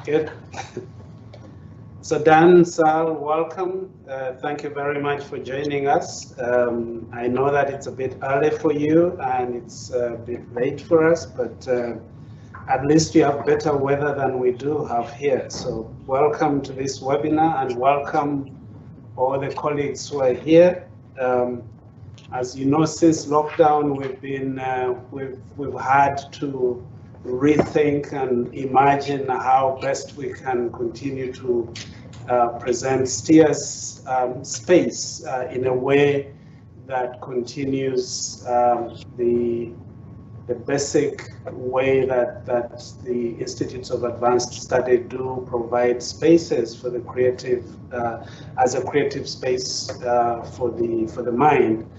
Good. So Dan, Sal, welcome. Thank you very much for joining us. I know that it's a bit early for you and it's a bit late for us, but at least you have better weather than we do have here. So welcome to this webinar and welcome all the colleagues who are here. As you know, since lockdown, we've had to rethink and imagine how best we can continue to present STIAS space in a way that continues the basic way that the Institutes of Advanced Study do provide spaces for the creative, as a creative space for the mind.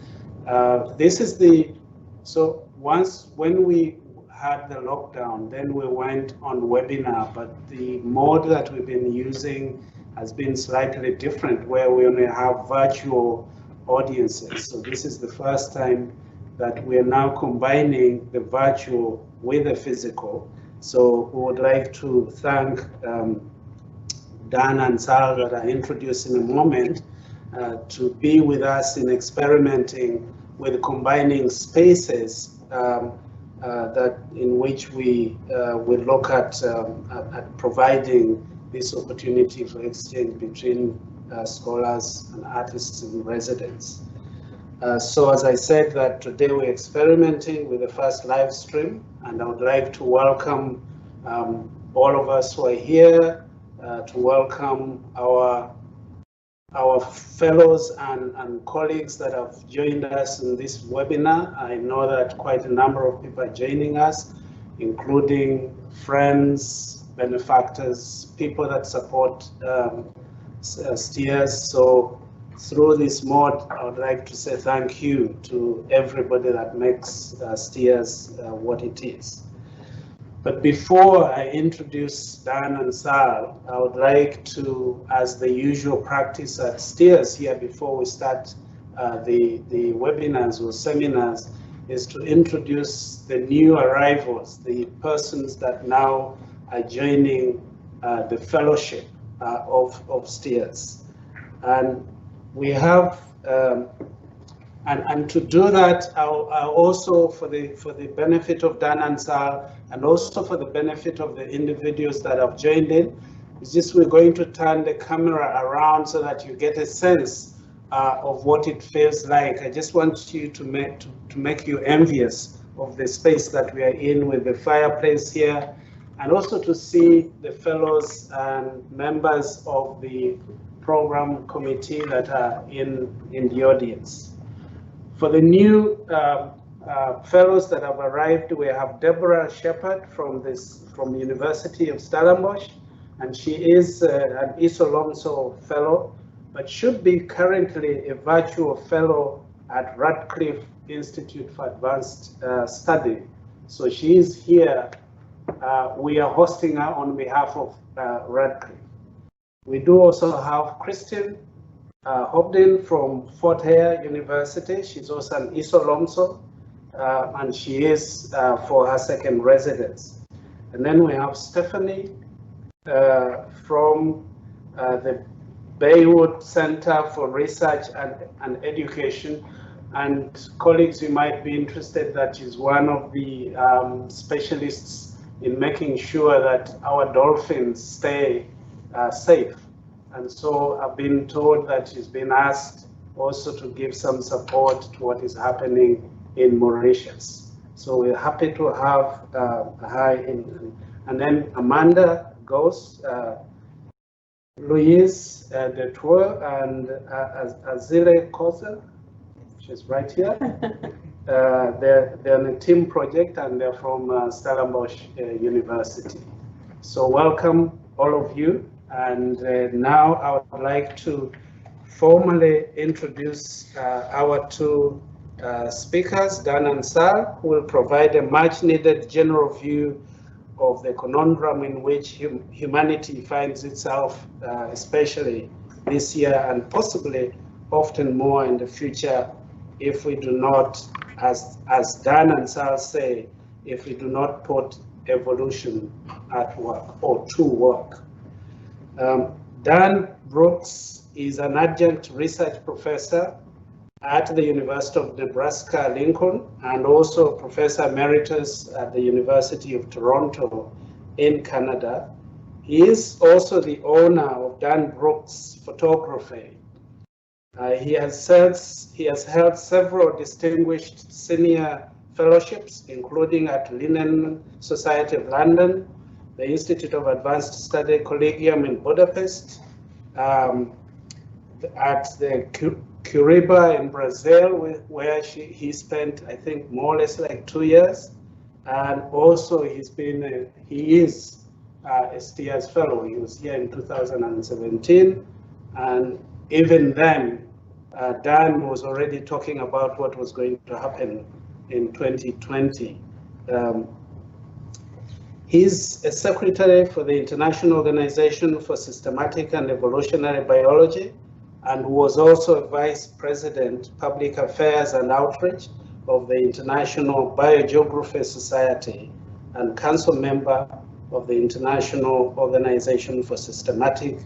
When we had the lockdown, then we went on webinar, but the mode that we've been using has been slightly different, where we only have virtual audiences. So this is the first time that we are now combining the virtual with the physical. So we would like to thank Dan and Sal that I introduce in a moment to be with us in experimenting with combining spaces that in which we look at providing this opportunity for exchange between scholars and artists in residence. So as I said, that today we're experimenting with the first live stream, and I would like to welcome all of us who are here, to welcome our fellows and colleagues that have joined us in this webinar. I know that quite a number of people are joining us, including friends, benefactors, people that support STIAS. So through this mode, I would like to say thank you to everybody that makes STIAS what it is. But before I introduce Dan and Sal, I would like to, as the usual practice at STIAS here before we start the webinars or seminars, is to introduce the new arrivals, the persons that now are joining the fellowship of STIAS. And we have, and to do that, I also, for the benefit of Dan and Sal, and also for the benefit of the individuals that have joined in, is just we're going to turn the camera around so that you get a sense of what it feels like. I just want you to make you envious of the space that we are in with the fireplace here, and also to see the fellows and members of the program committee that are in the audience. For the new fellows that have arrived, we have Deborah Shepard from University of Stellenbosch, and she is an Isolomso fellow, but should be currently a virtual fellow at Radcliffe Institute for Advanced Study. So she is here. We are hosting her on behalf of Radcliffe. We do also have Christine Hobden from Fort Hare University. She's also an Isolomso, and she is for her second residence. And then we have Stephanie from the Baywood Center for Research and Education. And colleagues, you might be interested that she's one of the specialists in making sure that our dolphins stay safe. And so I've been told that she's been asked also to give some support to what is happening in Mauritius. So we're happy to have her in. And then Amanda Ghost, Louise Detour, and Azile Koza, she's right here. They're on a team project, and they're from Stellenbosch University. So welcome all of you. And now I would like to formally introduce our two speakers, Dan and Sal, who will provide a much needed general view of the conundrum in which humanity finds itself, especially this year and possibly often more in the future, if we do not, as Dan and Sal say, if we do not put evolution at work or to work. Dan Brooks is an adjunct research professor at the University of Nebraska-Lincoln and also professor emeritus at the University of Toronto in Canada. He is also the owner of Dan Brooks Photography. He has held several distinguished senior fellowships, including at Linnean Society of London, the Institute of Advanced Study Collegium in Budapest, at the Curitiba in Brazil, where he spent, I think, more or less like 2 years. And also he is a STIAS fellow. He was here in 2017. And even then, Dan was already talking about what was going to happen in 2020. He's a secretary for the International Organization for Systematic and Evolutionary Biology, and was also a vice president, public affairs and outreach of the International Biogeography Society and council member of the International Organization for Systematic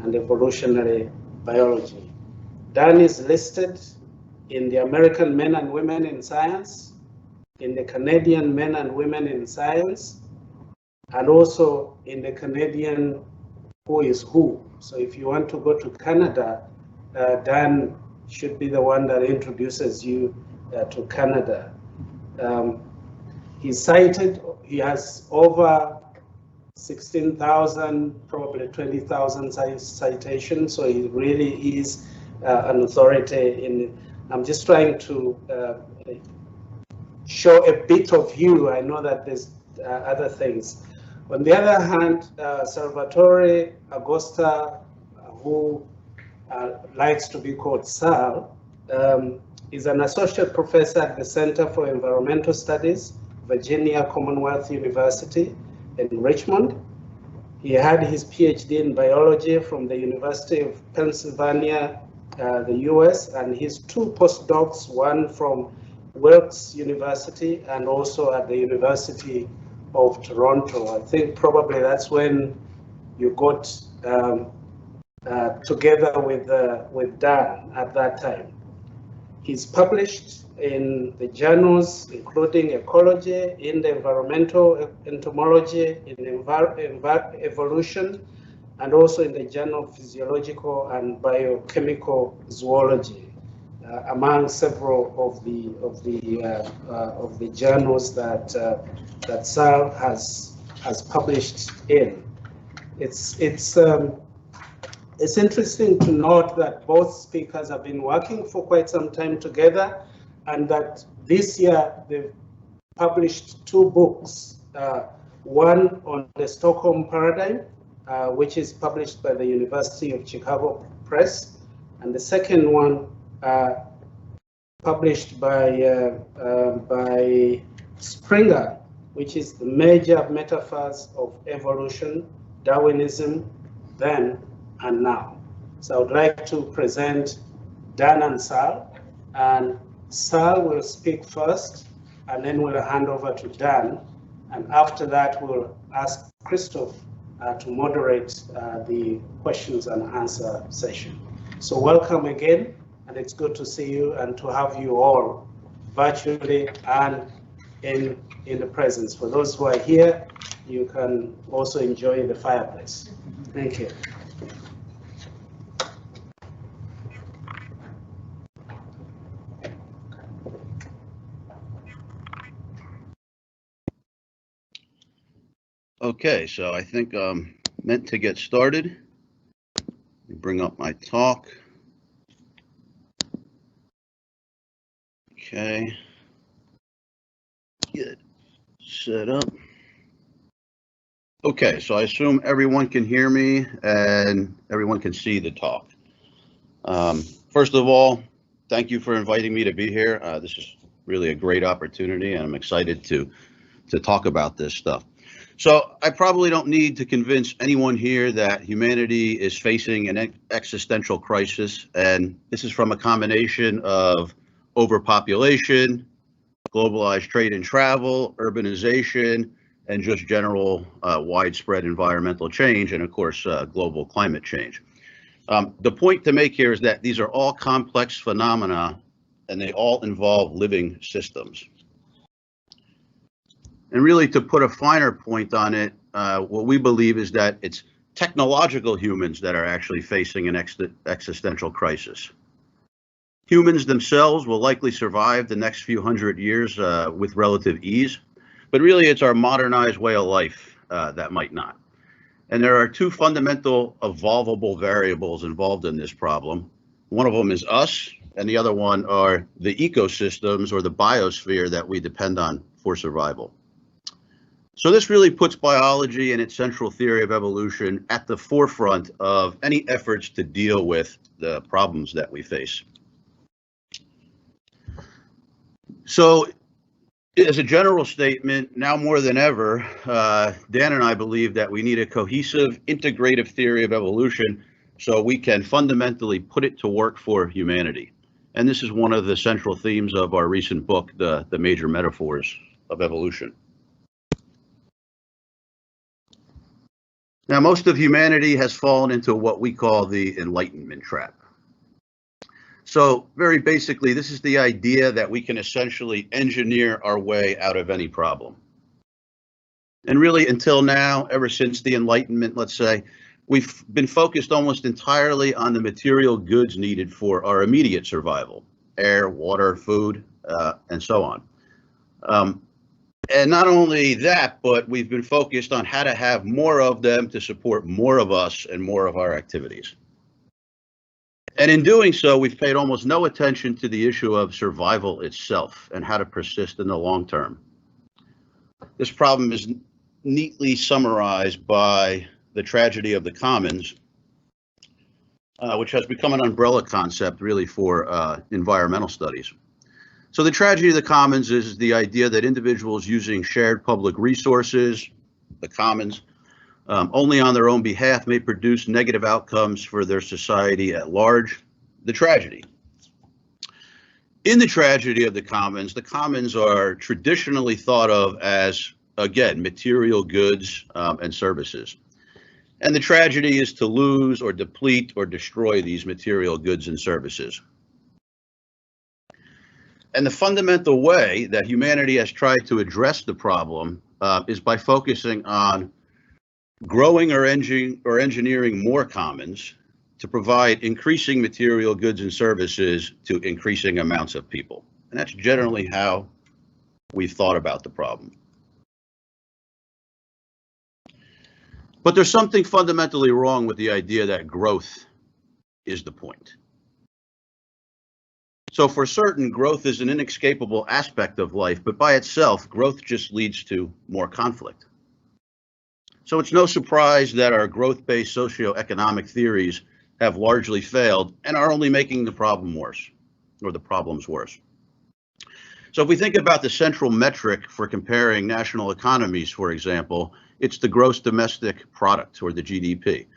and Evolutionary Biology. Dan is listed in the American Men and Women in Science, in the Canadian Men and Women in Science, and also in the Canadian Who is Who. So if you want to go to Canada, Dan should be the one that introduces you to Canada. He's cited, he has over 16,000, probably 20,000 citations, so he really is an authority in. I'm just trying to show a bit of you. I know that there's other things. On the other hand, Salvatore Agosta, who likes to be called Sal, is an associate professor at the Center for Environmental Studies, Virginia Commonwealth University in Richmond. He had his PhD in biology from the University of Pennsylvania, the US, and his 2 postdocs, one from Wilkes University and also at the University of Toronto. I think probably that's when you got together with Dan at that time. He's published in the journals including Ecology, in the Environmental Entomology, in Evolution, and also in the Journal of Physiological and Biochemical Zoology, among several of the journals that Sal has published in. It's interesting to note that both speakers have been working for quite some time together, and that this year they've published 2 books, one on the Stockholm Paradigm, which is published by the University of Chicago Press, and the second one published by Springer, which is the major metaphors of evolution, Darwinism, then and now. So I would like to present Dan and Sal, and Sal will speak first, and then we'll hand over to Dan, and after that we'll ask Christoph to moderate the questions and answer session. So welcome again, and it's good to see you and to have you all virtually and in the presence. For those who are here, you can also enjoy the fireplace. Thank you. Okay, so I think I'm meant to get started. Let me bring up my talk. Okay, get set up. Okay, so I assume everyone can hear me and everyone can see the talk. First of all, thank you for inviting me to be here. This is really a great opportunity, and I'm excited to talk about this stuff. So I probably don't need to convince anyone here that humanity is facing an existential crisis, and this is from a combination of overpopulation, globalized trade and travel, urbanization, and just general widespread environmental change, and of course, global climate change. The point to make here is that these are all complex phenomena, and they all involve living systems. And really, to put a finer point on it, what we believe is that it's technological humans that are actually facing an existential crisis. Humans themselves will likely survive the next few hundred years with relative ease, but really it's our modernized way of life that might not. And there are two fundamental evolvable variables involved in this problem. One of them is us, and the other one are the ecosystems or the biosphere that we depend on for survival. So this really puts biology and its central theory of evolution at the forefront of any efforts to deal with the problems that we face. So as a general statement, now more than ever, Dan and I believe that we need a cohesive, integrative theory of evolution so we can fundamentally put it to work for humanity. And this is one of the central themes of our recent book, The Major Metaphors of Evolution. Now, most of humanity has fallen into what we call the Enlightenment trap. So very basically, this is the idea that we can essentially engineer our way out of any problem. And really, until now, ever since the Enlightenment, let's say, we've been focused almost entirely on the material goods needed for our immediate survival: air, water, food, and so on. And not only that, but we've been focused on how to have more of them to support more of us and more of our activities. And in doing so, we've paid almost no attention to the issue of survival itself and how to persist in the long term. This problem is neatly summarized by the tragedy of the commons, which has become an umbrella concept really for environmental studies. So the tragedy of the commons is the idea that individuals using shared public resources, the commons, only on their own behalf may produce negative outcomes for their society at large. The tragedy. In the tragedy of the commons are traditionally thought of as, again, material goods and services. And the tragedy is to lose or deplete or destroy these material goods and services. And the fundamental way that humanity has tried to address the problem is by focusing on growing or engineering more commons to provide increasing material goods and services to increasing amounts of people. And that's generally how we've thought about the problem. But there's something fundamentally wrong with the idea that growth is the point. So for certain, growth is an inescapable aspect of life, but by itself, growth just leads to more conflict. So it's no surprise that our growth-based socioeconomic theories have largely failed and are only making the problem worse, or the problems worse. So if we think about the central metric for comparing national economies, for example, it's the gross domestic product, or the GDP.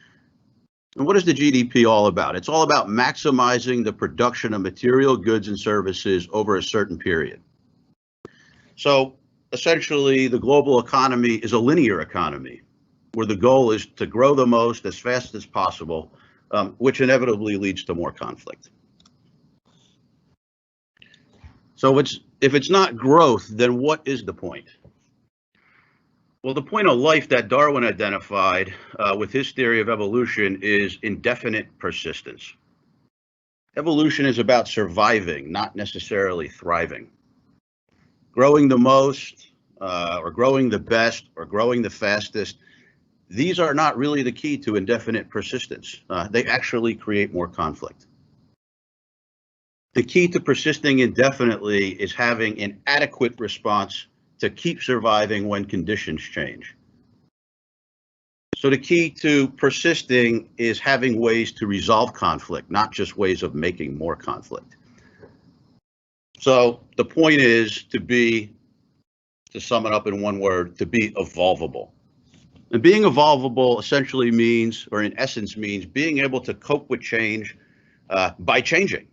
And what is the GDP all about? It's all about maximizing the production of material goods and services over a certain period. So essentially, the global economy is a linear economy where the goal is to grow the most as fast as possible, which inevitably leads to more conflict. So if it's not growth, then what is the point? Well, the point of life that Darwin identified with his theory of evolution is indefinite persistence. Evolution is about surviving, not necessarily thriving. Growing the most, or growing the best, or growing the fastest, these are not really the key to indefinite persistence. They actually create more conflict. The key to persisting indefinitely is having an adequate response to keep surviving when conditions change. So the key to persisting is having ways to resolve conflict, not just ways of making more conflict. So the point is to sum it up in one word, to be evolvable. And being evolvable essentially means, or in essence means, being able to cope with change by changing.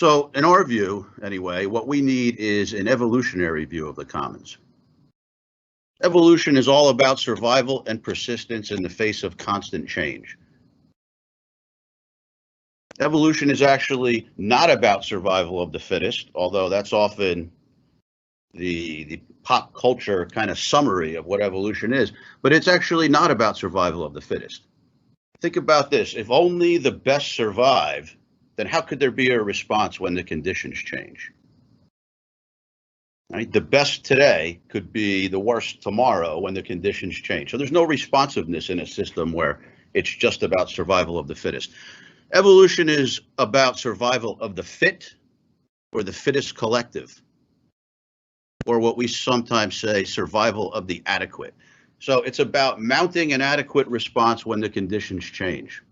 So in our view, anyway, what we need is an evolutionary view of the commons. Evolution is all about survival and persistence in the face of constant change. Evolution is actually not about survival of the fittest, although that's often the pop culture kind of summary of what evolution is, but it's actually not about survival of the fittest. Think about this: if only the best survive, then how could there be a response when the conditions change? Right? The best today could be the worst tomorrow when the conditions change. So there's no responsiveness in a system where it's just about survival of the fittest. Evolution is about survival of the fit, or the fittest collective, or what we sometimes say, survival of the adequate. So it's about mounting an adequate response when the conditions change.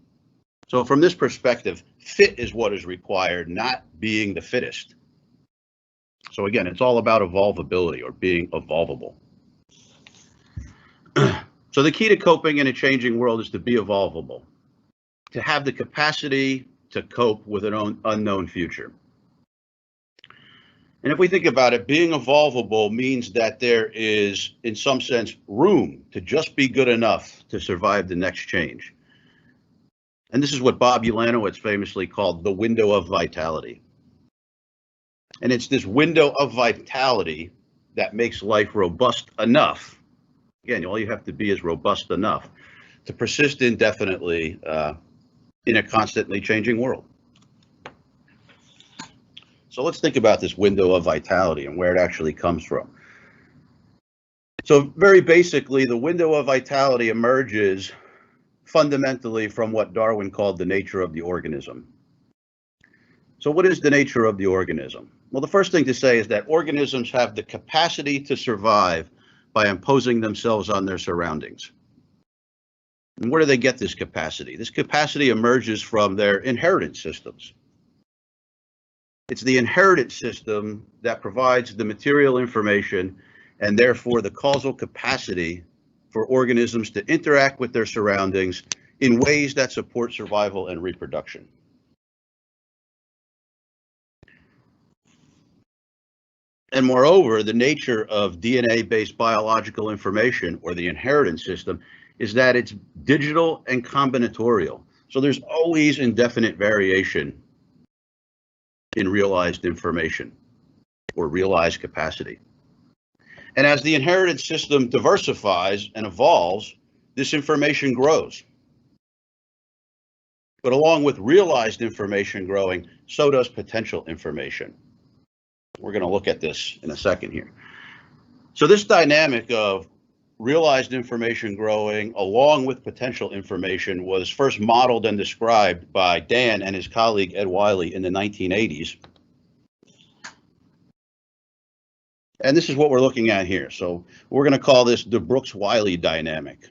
So from this perspective, fit is what is required, not being the fittest. So again, it's all about evolvability, or being evolvable. So the key to coping in a changing world is to be evolvable, to have the capacity to cope with an unknown future. And if we think about it, being evolvable means that there is, in some sense, room to just be good enough to survive the next change. And this is what Bob Ulanowitz famously called the window of vitality. And it's this window of vitality that makes life robust enough. Again, all you have to be is robust enough to persist indefinitely in a constantly changing world. So let's think about this window of vitality and where it actually comes from. So very basically, the window of vitality emerges fundamentally from what Darwin called the nature of the organism. So what is the nature of the organism? Well, the first thing to say is that organisms have the capacity to survive by imposing themselves on their surroundings. And where do they get this capacity? This capacity emerges from their inheritance systems. It's the inherited system that provides the material information and therefore the causal capacity for organisms to interact with their surroundings in ways that support survival and reproduction. And moreover, the nature of DNA-based biological information, or the inheritance system, is that it's digital and combinatorial. So there's always indefinite variation in realized information, or realized capacity. And as the inherited system diversifies and evolves, this information grows. But along with realized information growing, so does potential information. We're going to look at this in a second here. So this dynamic of realized information growing along with potential information was first modeled and described by Dan and his colleague Ed Wiley in the 1980s. And this is what we're looking at here. So we're going to call this the Brooks-Wiley dynamic.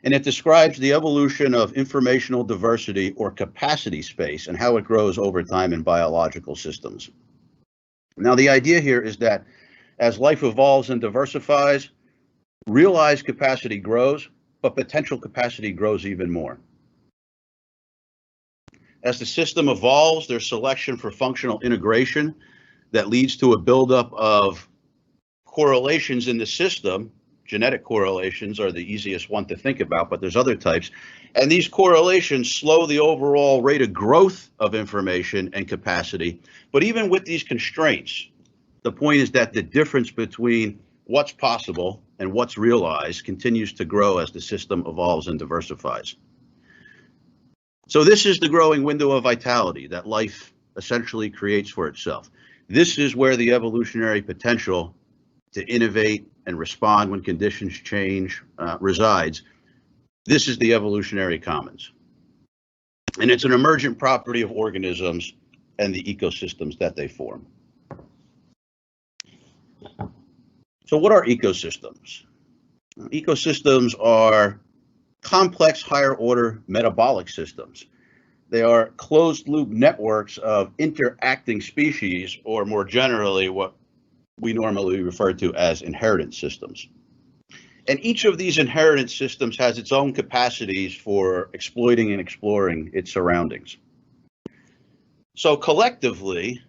And it describes the evolution of informational diversity, or capacity space, and how it grows over time in biological systems. Now, the idea here is that as life evolves and diversifies, realized capacity grows, but potential capacity grows even more. As the system evolves, there's selection for functional integration that leads to a buildup of correlations in the system. Genetic correlations are the easiest one to think about, but there's other types. And these correlations slow the overall rate of growth of information and capacity. But even with these constraints, the point is that the difference between what's possible and what's realized continues to grow as the system evolves and diversifies. So this is the growing window of vitality that life essentially creates for itself. This is where the evolutionary potential to innovate and respond when conditions change resides. This is the evolutionary commons. And it's an emergent property of organisms and the ecosystems that they form. So what are ecosystems? Ecosystems are complex higher order metabolic systems. They are closed loop networks of interacting species, or more generally what we normally refer to as inheritance systems. And each of these inheritance systems has its own capacities for exploiting and exploring its surroundings. So collectively,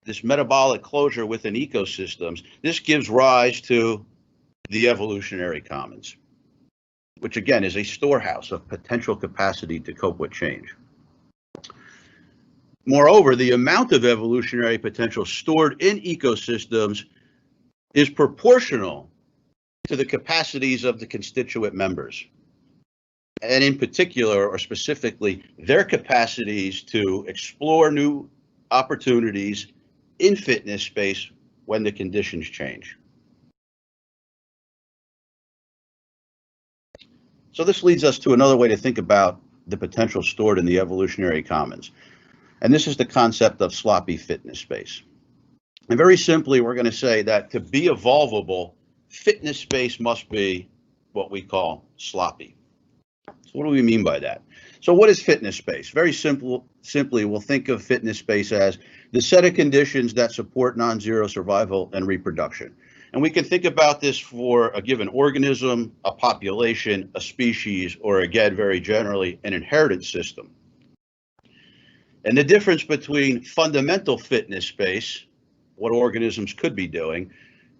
this metabolic closure within ecosystems, this gives rise to the evolutionary commons, which again is a storehouse of potential capacity to cope with change. Moreover, the amount of evolutionary potential stored in ecosystems is proportional to the capacities of the constituent members, and in particular or specifically their capacities to explore new opportunities in fitness space when the conditions change. So this leads us to another way to think about the potential stored in the evolutionary commons, and this is the concept of sloppy fitness space. And very simply, we're going to say that to be evolvable, fitness space must be what we call sloppy. So what do we mean by that? So what is fitness space? Very simply, we'll think of fitness space as the set of conditions that support non-zero survival and reproduction. And we can think about this for a given organism, a population, a species, or again, very generally, an inheritance system. And the difference between fundamental fitness space, what organisms could be doing,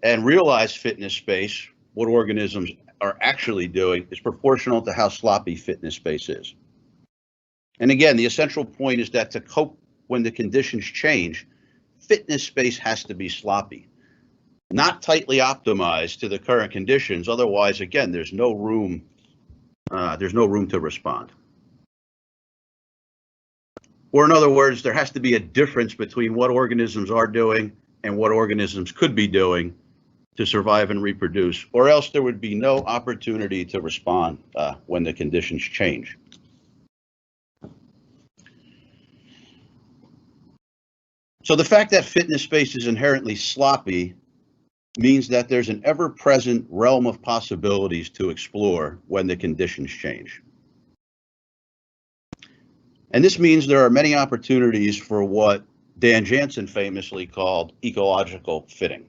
and realized fitness space, what organisms are actually doing, is proportional to how sloppy fitness space is. And again, the essential point is that to cope when the conditions change, fitness space has to be sloppy, not tightly optimized to the current conditions. Otherwise, again, there's no room to respond. Or in other words, there has to be a difference between what organisms are doing and what organisms could be doing to survive and reproduce, or else there would be no opportunity to respond when the conditions change. So the fact that fitness space is inherently sloppy means that there's an ever-present realm of possibilities to explore when the conditions change. And this means there are many opportunities for what Dan Jansen famously called ecological fitting.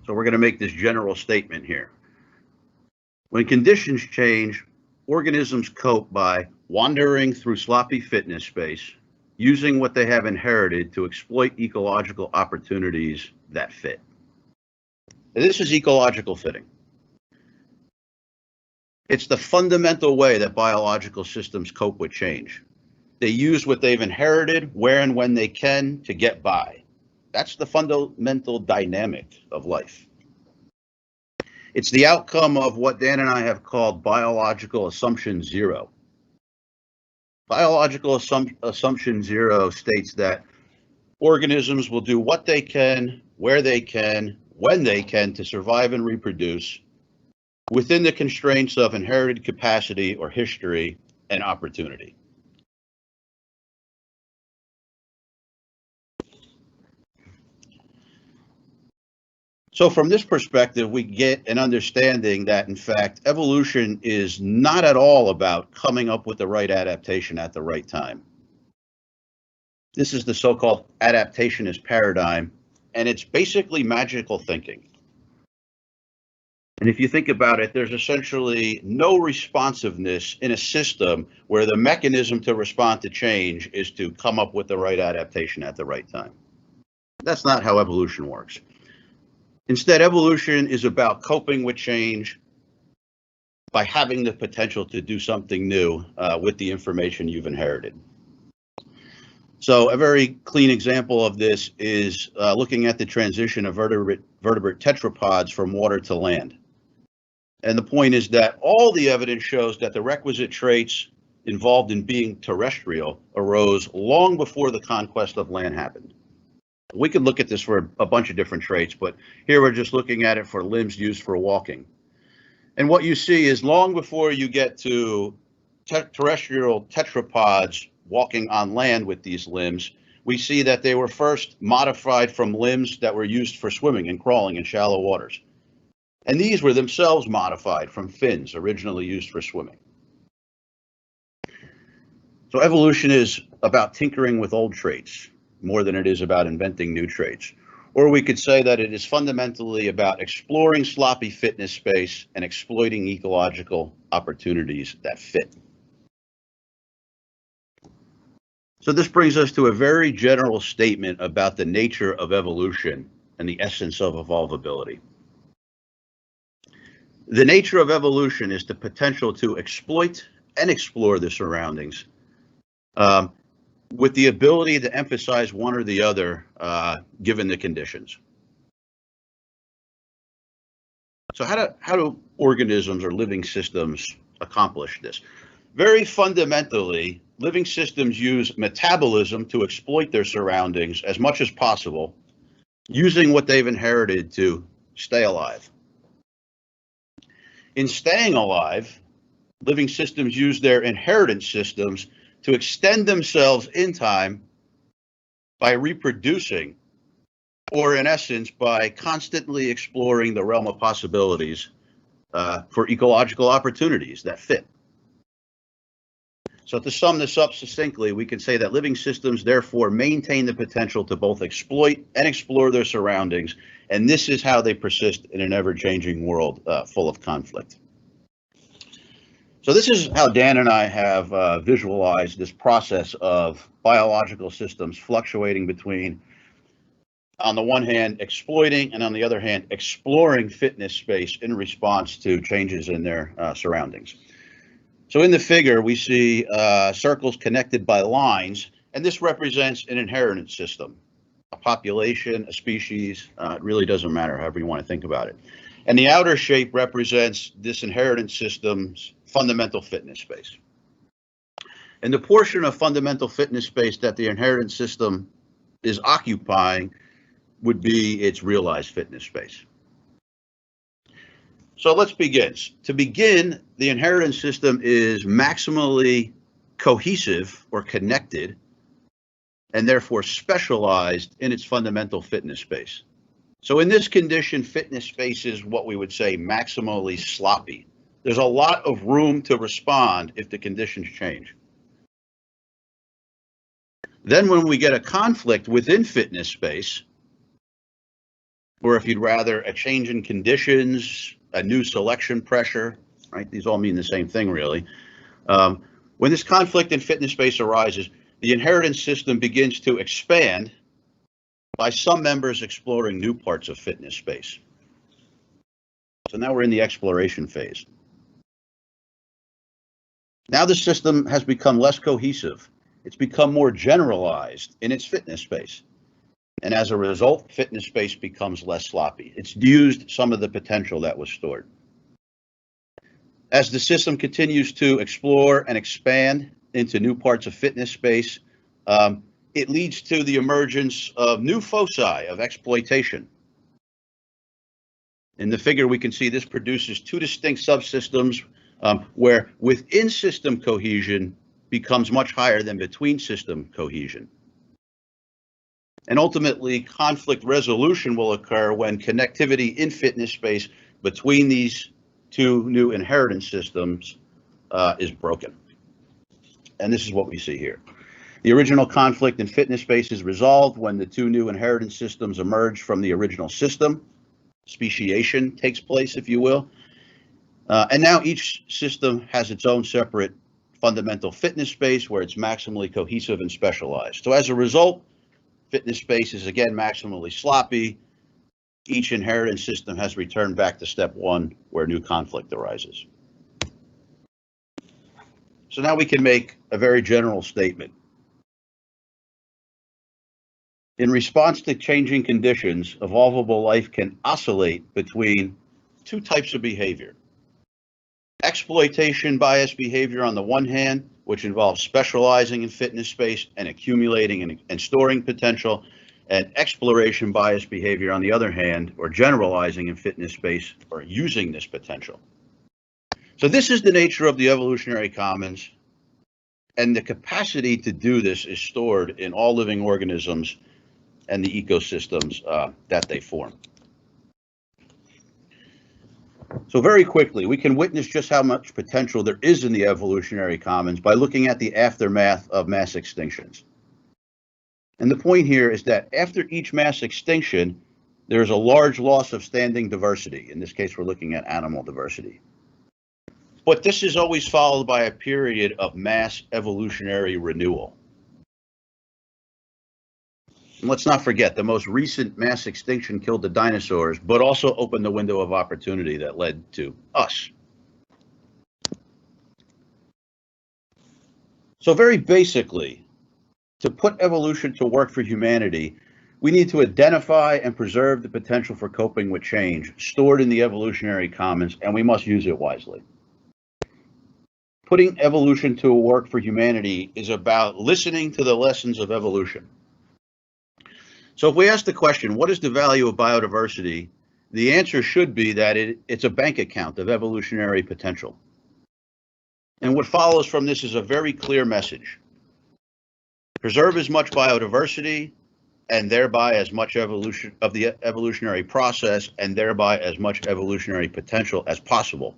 So we're going to make this general statement here. When conditions change, organisms cope by wandering through sloppy fitness space, using what they have inherited to exploit ecological opportunities that fit. And this is ecological fitting. It's the fundamental way that biological systems cope with change. They use what they've inherited where and when they can to get by. That's the fundamental dynamic of life. It's the outcome of what Dan and I have called biological assumption zero. Biological assumption zero states that organisms will do what they can, where they can, when they can to survive and reproduce within the constraints of inherited capacity or history and opportunity. So from this perspective, we get an understanding that, in fact, evolution is not at all about coming up with the right adaptation at the right time. This is the so-called adaptationist paradigm, and it's basically magical thinking. And if you think about it, there's essentially no responsiveness in a system where the mechanism to respond to change is to come up with the right adaptation at the right time. That's not how evolution works. Instead, evolution is about coping with change by having the potential to do something new with the information you've inherited. So a very clean example of this is looking at the transition of vertebrate tetrapods from water to land. And the point is that all the evidence shows that the requisite traits involved in being terrestrial arose long before the conquest of land happened. We could look at this for a bunch of different traits, but here we're just looking at it for limbs used for walking. And what you see is long before you get to terrestrial tetrapods walking on land with these limbs, we see that they were first modified from limbs that were used for swimming and crawling in shallow waters. And these were themselves modified from fins originally used for swimming. So evolution is about tinkering with old traits more than it is about inventing new traits. Or we could say that it is fundamentally about exploring sloppy fitness space and exploiting ecological opportunities that fit. So this brings us to a very general statement about the nature of evolution and the essence of evolvability. The nature of evolution is the potential to exploit and explore the surroundings, with the ability to emphasize one or the other given the conditions. So how do organisms or living systems accomplish this? Very fundamentally, living systems use metabolism to exploit their surroundings as much as possible, using what they've inherited to stay alive. In staying alive, living systems use their inheritance systems to extend themselves in time by reproducing, or in essence, by constantly exploring the realm of possibilities for ecological opportunities that fit. So to sum this up succinctly, we can say that living systems therefore maintain the potential to both exploit and explore their surroundings, and this is how they persist in an ever-changing world full of conflict. So this is how Dan and I have visualized this process of biological systems fluctuating between, on the one hand, exploiting, and on the other hand, exploring fitness space in response to changes in their surroundings. So in the figure, we see circles connected by lines, and this represents an inheritance system, a population, a species. It really doesn't matter, however you want to think about it. And the outer shape represents this inheritance system's fundamental fitness space. And the portion of fundamental fitness space that the inheritance system is occupying would be its realized fitness space. So let's begin. To begin, the inheritance system is maximally cohesive or connected, and therefore specialized in its fundamental fitness space. So in this condition, fitness space is what we would say maximally sloppy. There's a lot of room to respond if the conditions change. Then when we get a conflict within fitness space, or if you'd rather, a change in conditions, a new selection pressure, right? These all mean the same thing, really. When this conflict in fitness space arises, the inheritance system begins to expand by some members exploring new parts of fitness space. So now we're in the exploration phase. Now the system has become less cohesive. It's become more generalized in its fitness space. And as a result, fitness space becomes less sloppy. It's used some of the potential that was stored. As the system continues to explore and expand into new parts of fitness space, it leads to the emergence of new foci of exploitation. In the figure, we can see this produces two distinct subsystems where within system cohesion becomes much higher than between system cohesion. And ultimately, conflict resolution will occur when connectivity in fitness space between these two new inheritance systems is broken. And this is what we see here. The original conflict in fitness space is resolved when the two new inheritance systems emerge from the original system. Speciation takes place, if you will. And now each system has its own separate fundamental fitness space where it's maximally cohesive and specialized. So as a result, fitness space is again maximally sloppy. Each inheritance system has returned back to step one where new conflict arises. So now we can make a very general statement. In response to changing conditions, evolvable life can oscillate between two types of behavior. Exploitation-biased behavior on the one hand, which involves specializing in fitness space and accumulating and storing potential, and exploration-biased behavior on the other hand, or generalizing in fitness space or using this potential. So this is the nature of the evolutionary commons, and the capacity to do this is stored in all living organisms and the ecosystems that they form. So very quickly, we can witness just how much potential there is in the evolutionary commons by looking at the aftermath of mass extinctions. And the point here is that after each mass extinction, there's a large loss of standing diversity. In this case, we're looking at animal diversity. But this is always followed by a period of mass evolutionary renewal. And let's not forget, the most recent mass extinction killed the dinosaurs, but also opened the window of opportunity that led to us. So very basically, to put evolution to work for humanity, we need to identify and preserve the potential for coping with change stored in the evolutionary commons, and we must use it wisely. Putting evolution to work for humanity is about listening to the lessons of evolution. So if we ask the question, what is the value of biodiversity? The answer should be that it's a bank account of evolutionary potential. And what follows from this is a very clear message. Preserve as much biodiversity and thereby as much evolution of the evolutionary process and thereby as much evolutionary potential as possible.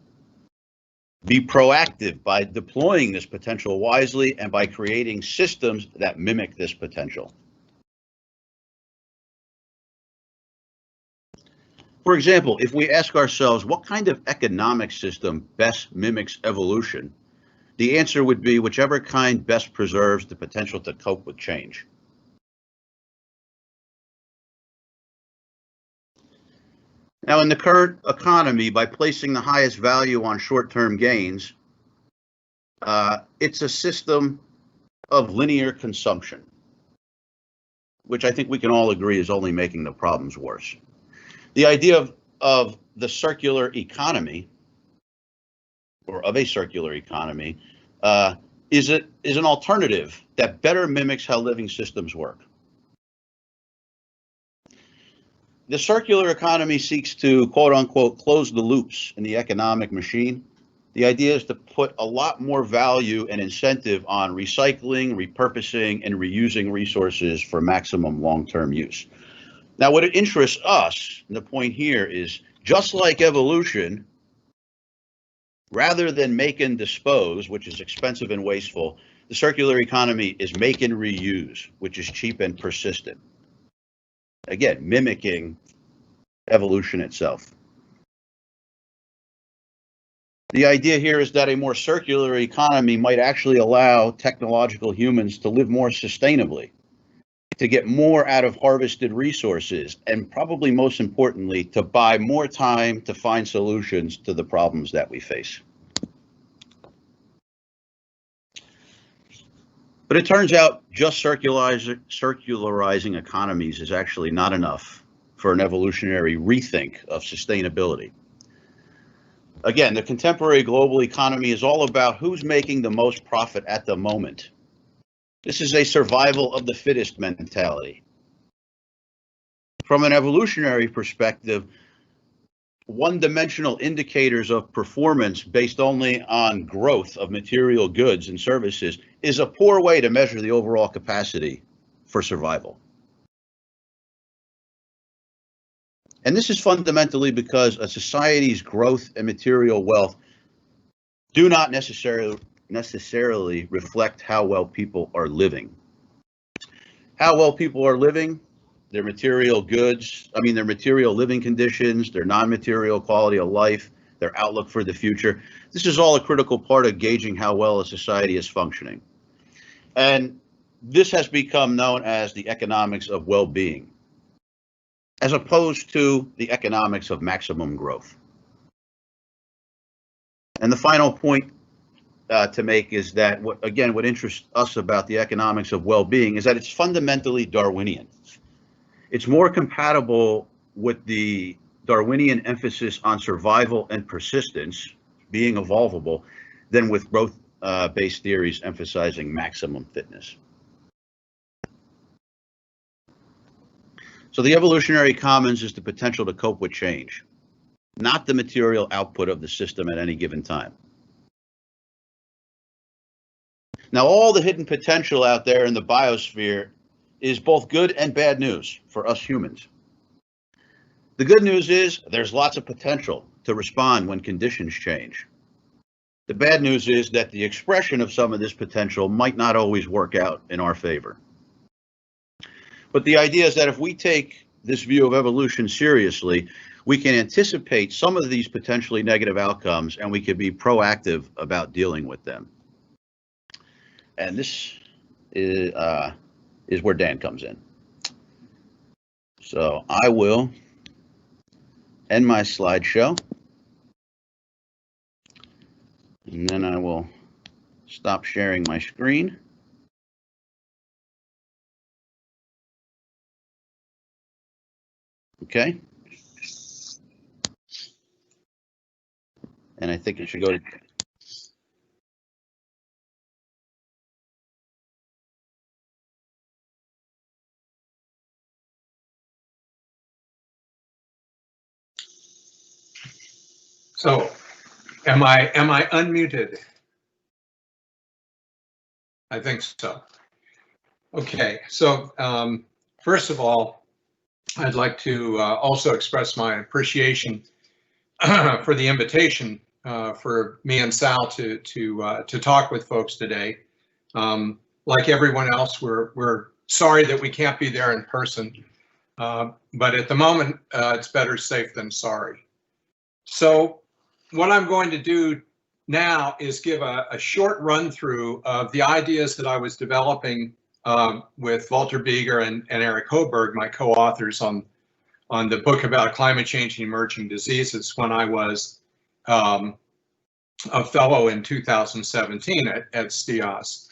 Be proactive by deploying this potential wisely and by creating systems that mimic this potential. For example, if we ask ourselves what kind of economic system best mimics evolution, the answer would be whichever kind best preserves the potential to cope with change. Now, in the current economy, by placing the highest value on short-term gains, it's a system of linear consumption, which I think we can all agree is only making the problems worse. The idea of the circular economy, or of a circular economy, is an alternative that better mimics how living systems work. The circular economy seeks to, quote unquote, close the loops in the economic machine. The idea is to put a lot more value and incentive on recycling, repurposing, and reusing resources for maximum long-term use. Now, what interests us, and the point here is, just like evolution, rather than make and dispose, which is expensive and wasteful, the circular economy is make and reuse, which is cheap and persistent. Again, mimicking evolution itself. The idea here is that a more circular economy might actually allow technological humans to live more sustainably, to get more out of harvested resources, and probably most importantly, to buy more time to find solutions to the problems that we face. But it turns out just circularizing economies is actually not enough for an evolutionary rethink of sustainability. Again, the contemporary global economy is all about who's making the most profit at the moment. This is a survival of the fittest mentality. From an evolutionary perspective, one-dimensional indicators of performance based only on growth of material goods and services is a poor way to measure the overall capacity for survival. And this is fundamentally because a society's growth and material wealth do not necessarily reflect how well people are living. How well people are living, their material goods, their material living conditions, their non-material quality of life, their outlook for the future. This is all a critical part of gauging how well a society is functioning. And this has become known as the economics of well-being, as opposed to the economics of maximum growth. And the final point to make is that what interests us about the economics of well-being is that it's fundamentally Darwinian. It's more compatible with the Darwinian emphasis on survival and persistence, being evolvable, than with growth-based theories emphasizing maximum fitness. So the evolutionary commons is the potential to cope with change, not the material output of the system at any given time. Now, all the hidden potential out there in the biosphere is both good and bad news for us humans. The good news is there's lots of potential to respond when conditions change. The bad news is that the expression of some of this potential might not always work out in our favor. But the idea is that if we take this view of evolution seriously, we can anticipate some of these potentially negative outcomes, and we can be proactive about dealing with them. And this is where Dan comes in. So I will end my slideshow, and then I will stop sharing my screen. Okay. And I think it should go to. So, am I unmuted? I think so. Okay, so first of all, I'd like to also express my appreciation for the invitation for me and Sal to talk with folks today. Like everyone else, we're sorry that we can't be there in person, but at the moment, it's better safe than sorry. So what I'm going to do now is give a short run through of the ideas that I was developing with Walter Bieger and Eric Hoberg, my co-authors on the book about climate change and emerging diseases, when I was a fellow in 2017 at STIAS.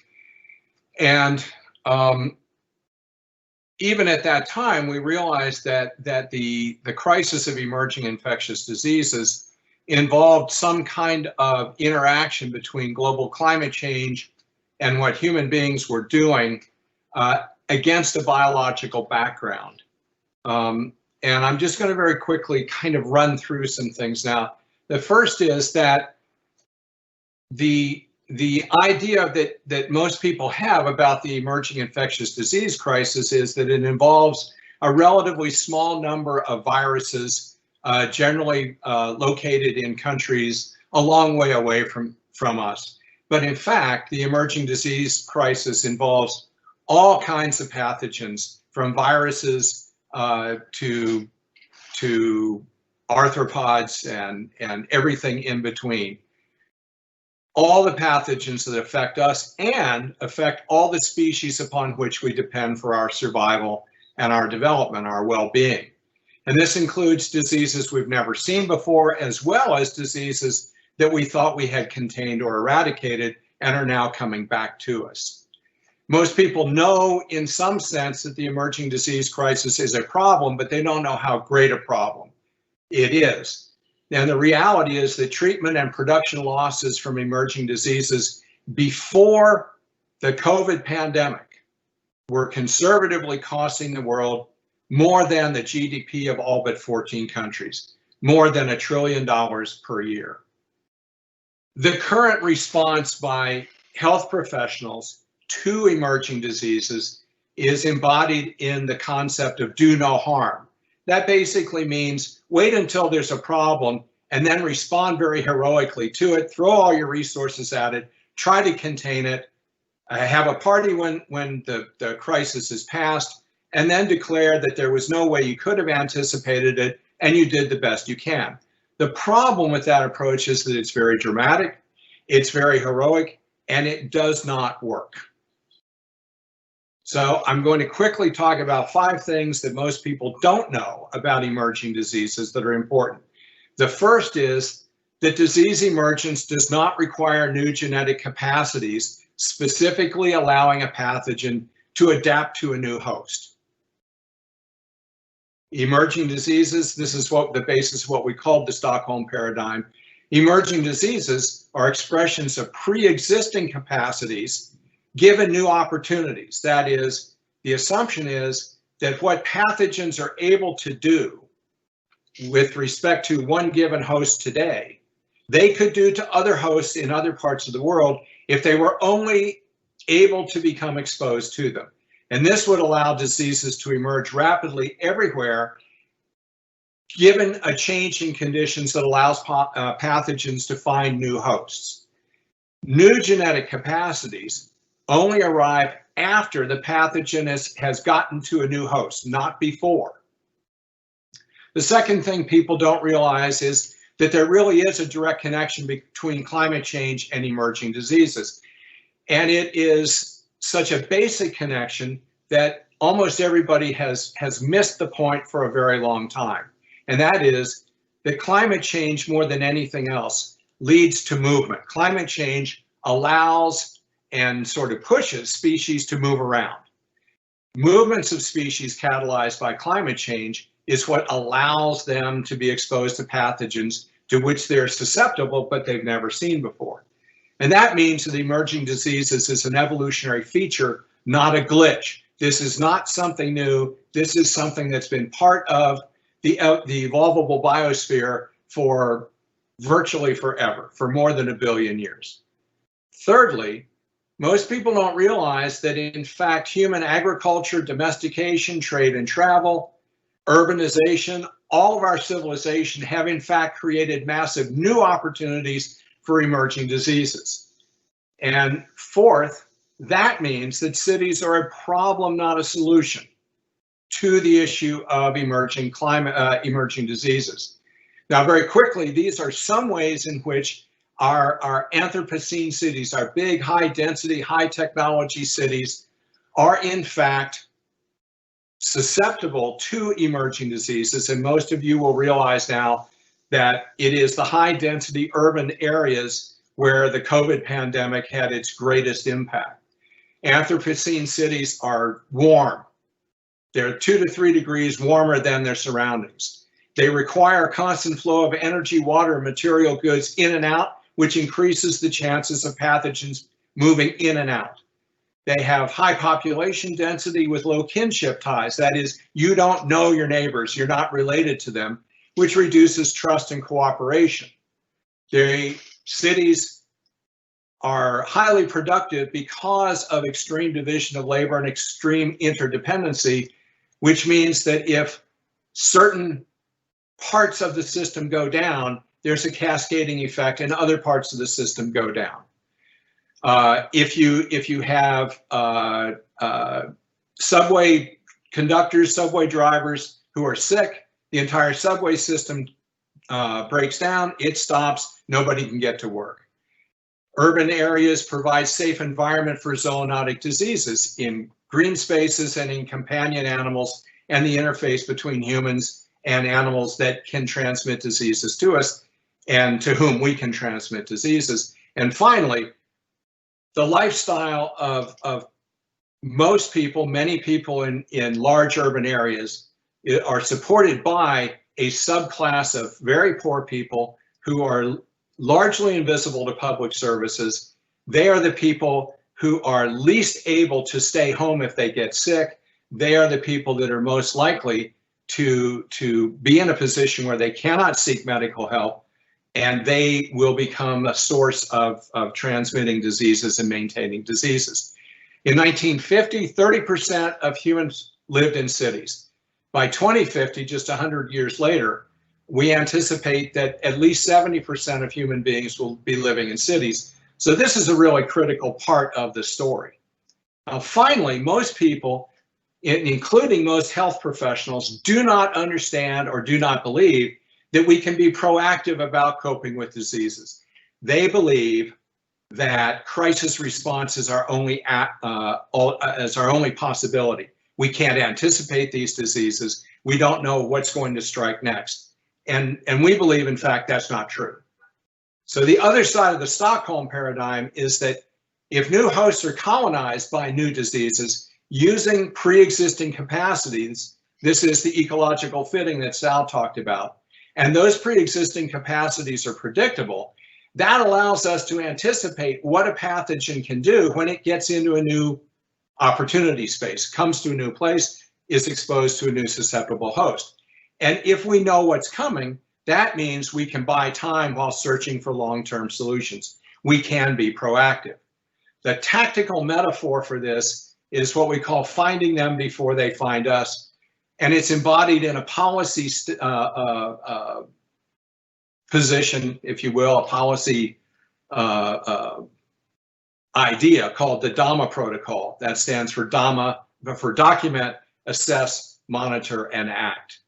And even at that time, we realized that the crisis of emerging infectious diseases involved some kind of interaction between global climate change and what human beings were doing against a biological background. And I'm just going to very quickly kind of run through some things now. The first is that the idea that most people have about the emerging infectious disease crisis is that it involves a relatively small number of viruses, generally located in countries a long way away from us. But in fact, the emerging disease crisis involves all kinds of pathogens, from viruses to arthropods and everything in between. All the pathogens that affect us and affect all the species upon which we depend for our survival and our development, our well-being. And this includes diseases we've never seen before, as well as diseases that we thought we had contained or eradicated and are now coming back to us. Most people know in some sense that the emerging disease crisis is a problem, but they don't know how great a problem it is. And the reality is that treatment and production losses from emerging diseases before the COVID pandemic were conservatively costing the world more than the GDP of all but 14 countries, more than $1 trillion per year. The current response by health professionals to emerging diseases is embodied in the concept of do no harm. That basically means wait until there's a problem and then respond very heroically to it, throw all your resources at it, try to contain it, have a party when the crisis is past, and then declare that there was no way you could have anticipated it and you did the best you can. The problem with that approach is that it's very dramatic, it's very heroic, and it does not work. So I'm going to quickly talk about 5 things that most people don't know about emerging diseases that are important. The first is that disease emergence does not require new genetic capacities, specifically allowing a pathogen to adapt to a new host. Emerging diseases, this is the basis of what we call the Stockholm Paradigm. Emerging diseases are expressions of pre-existing capacities given new opportunities. That is, the assumption is that what pathogens are able to do with respect to one given host today, they could do to other hosts in other parts of the world if they were only able to become exposed to them. And this would allow diseases to emerge rapidly everywhere, given a change in conditions that allows pathogens to find new hosts. New genetic capacities only arrive after the pathogen has gotten to a new host, not before. The second thing people don't realize is that there really is a direct connection between climate change and emerging diseases. And it is such a basic connection that almost everybody has missed the point for a very long time. And that is that climate change, more than anything else, leads to movement. Climate change allows and sort of pushes species to move around. Movements of species catalyzed by climate change is what allows them to be exposed to pathogens to which they're susceptible, but they've never seen before. And that means that emerging diseases is an evolutionary feature, not a glitch. This is not something new. This is something that's been part of the evolvable biosphere for virtually forever, for more than 1 billion years. Thirdly, most people don't realize that in fact, human agriculture, domestication, trade and travel, urbanization, all of our civilization have in fact created massive new opportunities for emerging diseases. And fourth, that means that cities are a problem, not a solution to the issue of emerging diseases. Now, very quickly, these are some ways in which our Anthropocene cities, our big, high density, high technology cities are in fact susceptible to emerging diseases. And most of you will realize now that it is the high density urban areas where the COVID pandemic had its greatest impact. Anthropocene cities are warm. They're 2 to 3 degrees warmer than their surroundings. They require a constant flow of energy, water, and material goods in and out, which increases the chances of pathogens moving in and out. They have high population density with low kinship ties. That is, you don't know your neighbors, you're not related to them, which reduces trust and cooperation. The cities are highly productive because of extreme division of labor and extreme interdependency, which means that if certain parts of the system go down, there's a cascading effect and other parts of the system go down. If you have subway conductors, subway drivers who are sick, the entire subway system breaks down, it stops, nobody can get to work. Urban areas provide safe environment for zoonotic diseases in green spaces and in companion animals and the interface between humans and animals that can transmit diseases to us and to whom we can transmit diseases. And finally, the lifestyle of most people, many people in large urban areas are supported by a subclass of very poor people who are largely invisible to public services. They are the people who are least able to stay home if they get sick. They are the people that are most likely to be in a position where they cannot seek medical help, and they will become a source of transmitting diseases and maintaining diseases. In 1950, 30% of humans lived in cities. By 2050, just 100 years later, we anticipate that at least 70% of human beings will be living in cities. So this is a really critical part of the story. Now, finally, most people, including most health professionals, do not understand or do not believe that we can be proactive about coping with diseases. They believe that crisis response is our only possibility. We can't anticipate these diseases. We don't know what's going to strike next. And we believe, in fact, that's not true. So the other side of the Stockholm paradigm is that if new hosts are colonized by new diseases using pre-existing capacities, this is the ecological fitting that Sal talked about, and those pre-existing capacities are predictable, that allows us to anticipate what a pathogen can do when it gets into a new opportunity space, comes to a new place, is exposed to a new susceptible host. And if we know what's coming, that means we can buy time while searching for long-term solutions. We can be proactive. The tactical metaphor for this is what we call finding them before they find us. And it's embodied in a policy position, if you will, a policy idea called the DAMA protocol. That stands for DAMA, for document, assess, monitor, and act.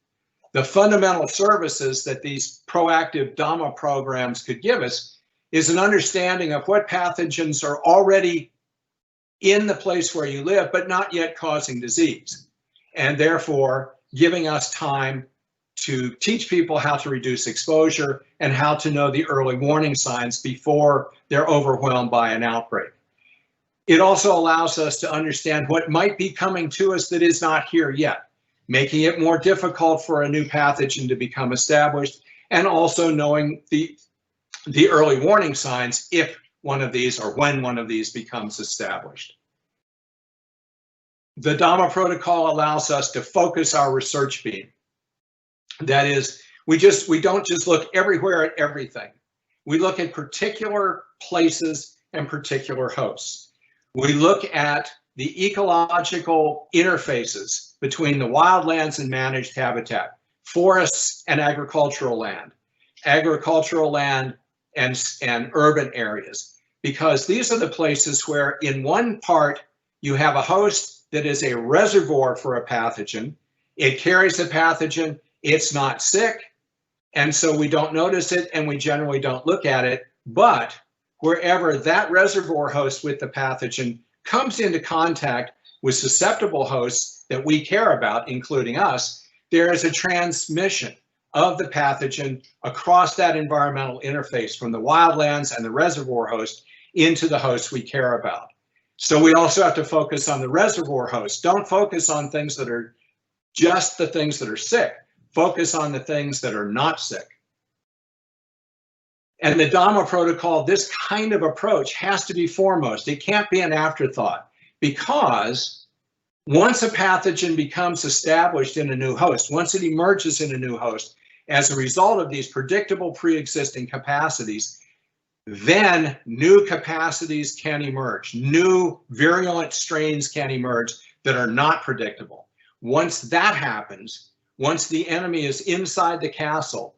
the fundamental services that these proactive Dhamma programs could give us is an understanding of what pathogens are already in the place where you live, but not yet causing disease, and therefore giving us time to teach people how to reduce exposure and how to know the early warning signs before they're overwhelmed by an outbreak. It also allows us to understand what might be coming to us that is not here yet, making it more difficult for a new pathogen to become established, and also knowing the early warning signs if one of these or when one of these becomes established. The Dhamma protocol allows us to focus our research beam. That is, we don't just look everywhere at everything. We look at particular places and particular hosts. We look at the ecological interfaces between the wildlands and managed habitat, forests and agricultural land and urban areas, because these are the places where in one part you have a host that is a reservoir for a pathogen. It carries the pathogen, it's not sick, and so we don't notice it and we generally don't look at it. But wherever that reservoir host with the pathogen comes into contact with susceptible hosts that we care about, including us, there is a transmission of the pathogen across that environmental interface from the wildlands and the reservoir host into the hosts we care about. So we also have to focus on the reservoir hosts. Don't focus on things that are just the things that are sick. Focus on the things that are not sick. And the Dhamma protocol, this kind of approach has to be foremost. It can't be an afterthought, because once a pathogen becomes established in a new host, once it emerges in a new host as a result of these predictable pre-existing capacities, then new capacities can emerge. New virulent strains can emerge that are not predictable. Once that happens, once the enemy is inside the castle,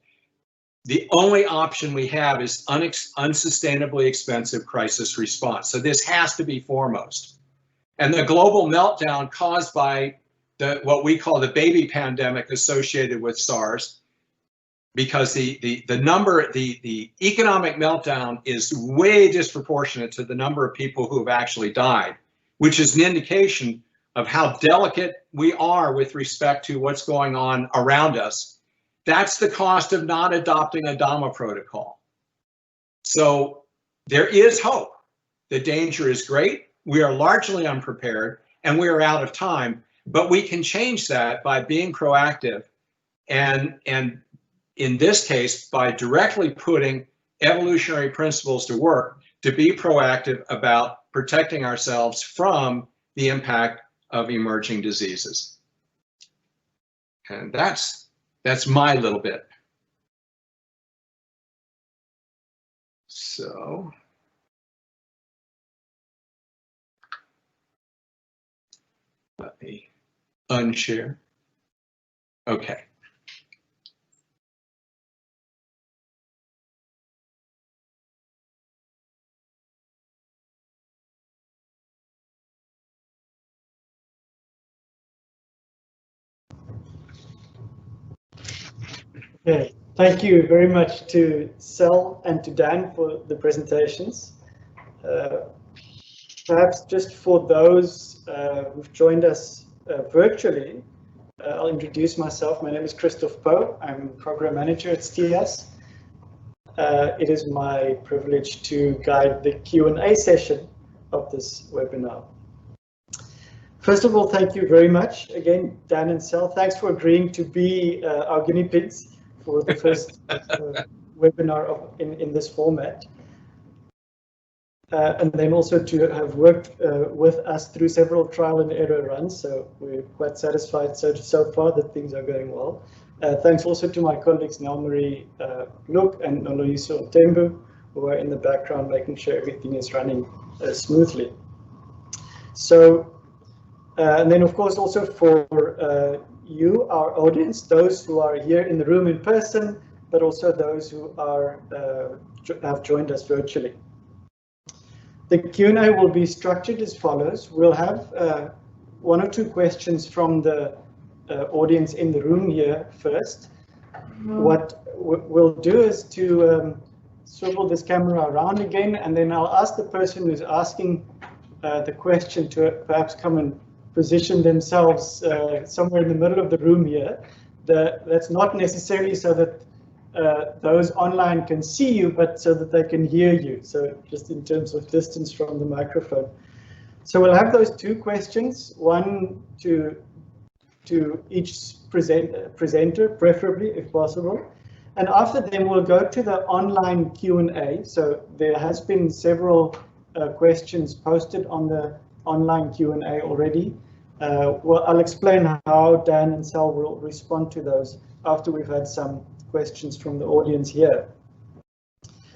the only option we have is unsustainably expensive crisis response. So this has to be foremost. And the global meltdown caused by what we call the baby pandemic associated with SARS, because the economic meltdown is way disproportionate to the number of people who have actually died, which is an indication of how delicate we are with respect to what's going on around us. That's the cost of not adopting a Dhamma protocol. So there is hope. The danger is great. We are largely unprepared and we are out of time, but we can change that by being proactive and in this case, by directly putting evolutionary principles to work to be proactive about protecting ourselves from the impact of emerging diseases. And that's my little bit. So let me unshare. Okay. Okay, thank you very much to Sal and to Dan for the presentations. Perhaps just for those who've joined us virtually, I'll introduce myself. My name is Christoph Poe. I'm Program Manager at STIAS. It is my privilege to guide the Q&A session of this webinar. First of all, thank you very much. Again, Dan and Sal, thanks for agreeing to be our guinea pigs for the first webinar in this format. And then also to have worked with us through several trial and error runs, so we're quite satisfied so far that things are going well. Thanks also to my colleagues Nelmarie Look and Noloyiso Tembu, who are in the background making sure everything is running smoothly. So, and then of course also for you, our audience, those who are here in the room in person, but also those who are have joined us virtually. The Q&A will be structured as follows. We'll have one or two questions from the audience in the room here first. What we'll do is to swivel this camera around again, and then I'll ask the person who's asking the question to perhaps come and position themselves somewhere in the middle of the room here. That's not necessarily so that those online can see you, but so that they can hear you. So just in terms of distance from the microphone. So we'll have those two questions, one to each presenter, preferably if possible. And after them, we'll go to the online Q&A. So there has been several questions posted on the online Q&A already. Well, I'll explain how Dan and Sal will respond to those after we've had some questions from the audience here.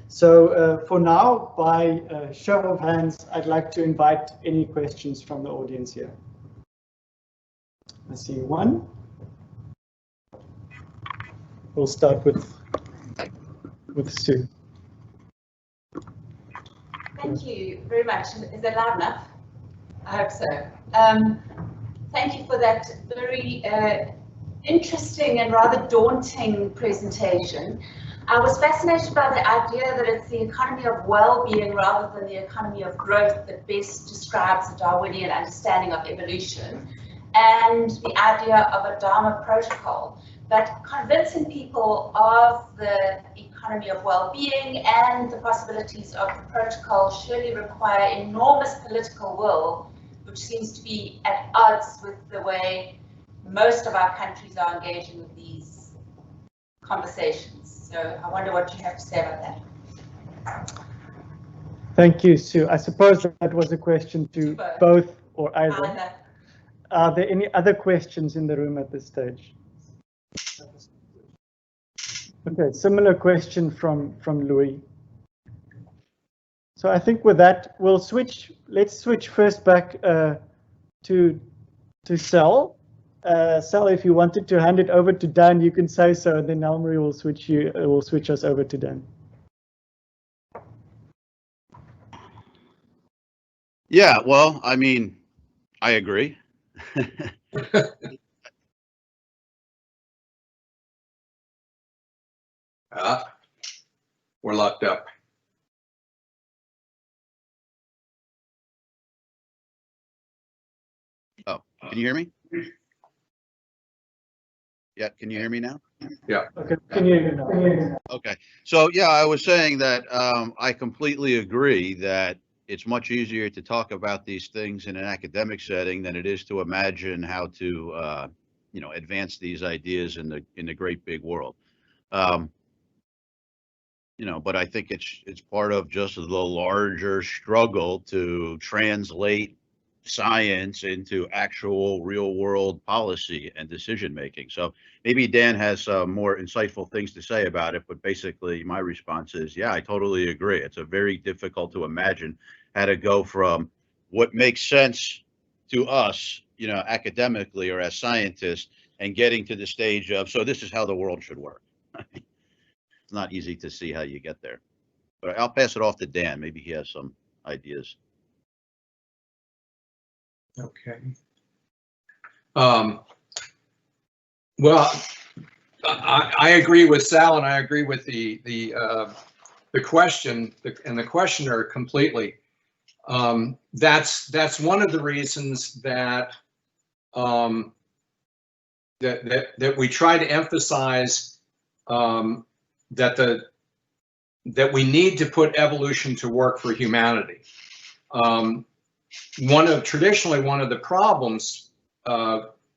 So for now, by show of hands, I'd like to invite any questions from the audience here. I see one. We'll start with Sue. Thank you very much. Is that loud enough? I hope so. Thank you for that very interesting and rather daunting presentation. I was fascinated by the idea that it's the economy of well-being rather than the economy of growth that best describes the Darwinian understanding of evolution, and the idea of a Dharma protocol. But convincing people of the economy of well-being and the possibilities of the protocol surely require enormous political will, which seems to be at odds with the way most of our countries are engaging with these conversations. So I wonder what you have to say about that. Thank you, Sue. I suppose that was a question to both or either. Are there any other questions in the room at this stage? Okay, similar question from Louis. So I think with that, we'll switch. Let's switch first back to Sal. Sal, if you wanted to hand it over to Dan, you can say so, and then Elmarie will switch us over to Dan. Yeah, well, I mean, I agree. We're locked up. Oh, can you hear me? Yeah, can you hear me now? Yeah. Okay, can you hear me now? Okay, so yeah, I was saying that I completely agree that it's much easier to talk about these things in an academic setting than it is to imagine how to, you know, advance these ideas in the great big world. You know, but I think it's part of just the larger struggle to translate science into actual real world policy and decision making. So maybe Dan has more insightful things to say about it, but basically my response is, yeah, I totally agree. It's a very difficult to imagine how to go from what makes sense to us, you know, academically or as scientists, and getting to the stage of, so this is how the world should work. It's not easy to see how you get there, but I'll pass it off to Dan. Maybe he has some ideas. Okay. Well, I agree with Sal, and I agree with the question and the questioner completely. That's one of the reasons that that we try to emphasize that we need to put evolution to work for humanity. Traditionally one of the problems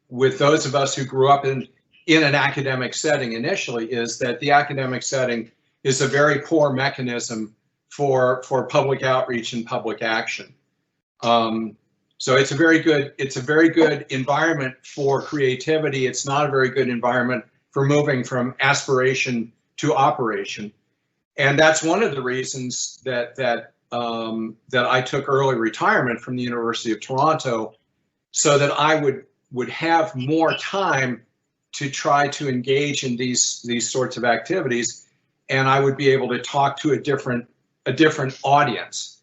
with those of us who grew up in an academic setting initially is that the academic setting is a very poor mechanism for public outreach and public action. So it's a very good environment for creativity. It's not a very good environment for moving from aspiration to operation. And that's one of the reasons that I took early retirement from the University of Toronto, so that I would have more time to try to engage in these sorts of activities, and I would be able to talk to a different audience.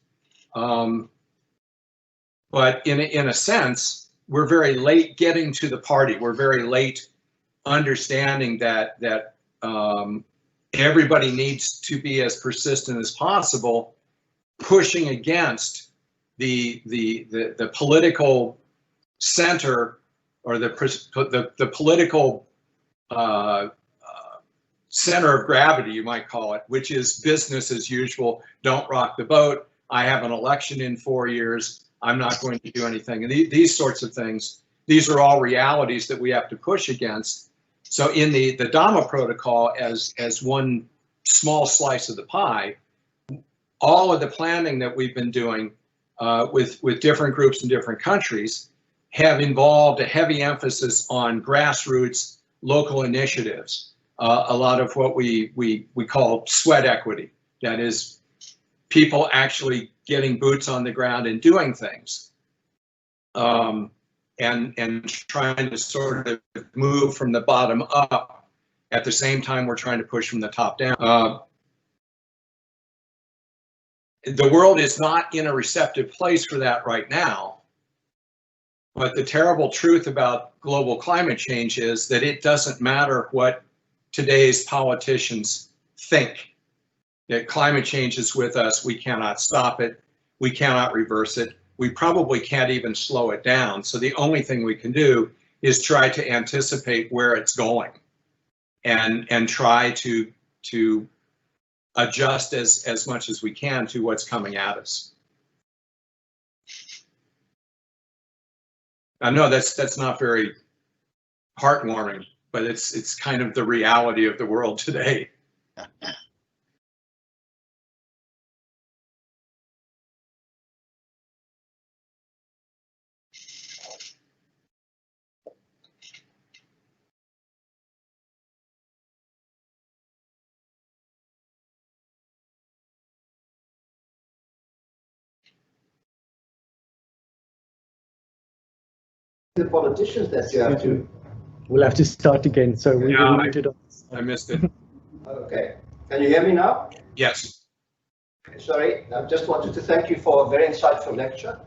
But in a sense, we're very late getting to the party. We're very late understanding that everybody needs to be as persistent as possible, pushing against the political center, or the political center of gravity, you might call it, which is business as usual. Don't rock the boat. I have an election in 4 years. I'm not going to do anything. And these sorts of things, these are all realities that we have to push against. So in the Dhamma protocol, as one small slice of the pie, all of the planning that we've been doing with different groups in different countries have involved a heavy emphasis on grassroots local initiatives. A lot of what we call sweat equity, that is, people actually getting boots on the ground and doing things, and trying to sort of move from the bottom up. At the same time, we're trying to push from the top down. The world is not in a receptive place for that right now. But the terrible truth about global climate change is that it doesn't matter what today's politicians think. That climate change is with us. We cannot stop it. We cannot reverse it. We probably can't even slow it down. So the only thing we can do is try to anticipate where it's going, and try to adjust as much as we can to what's coming at us. I know that's not very heartwarming, but it's kind of the reality of the world today. The politicians that you have to. We'll have to start again. So we muted on. I missed it. Okay. Can you hear me now? Yes. Sorry, I just wanted to thank you for a very insightful lecture.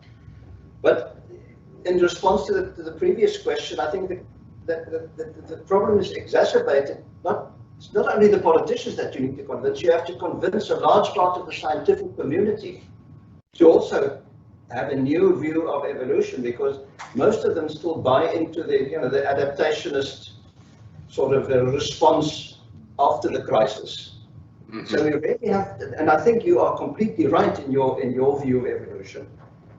But in response to the previous question, I think the problem is exacerbated. It's not only the politicians that you need to convince, you have to convince a large part of the scientific community to also have a new view of evolution, because most of them still buy into the adaptationist sort of a response after the crisis. Mm-hmm. So we really have to, and I think you are completely right in your view of evolution.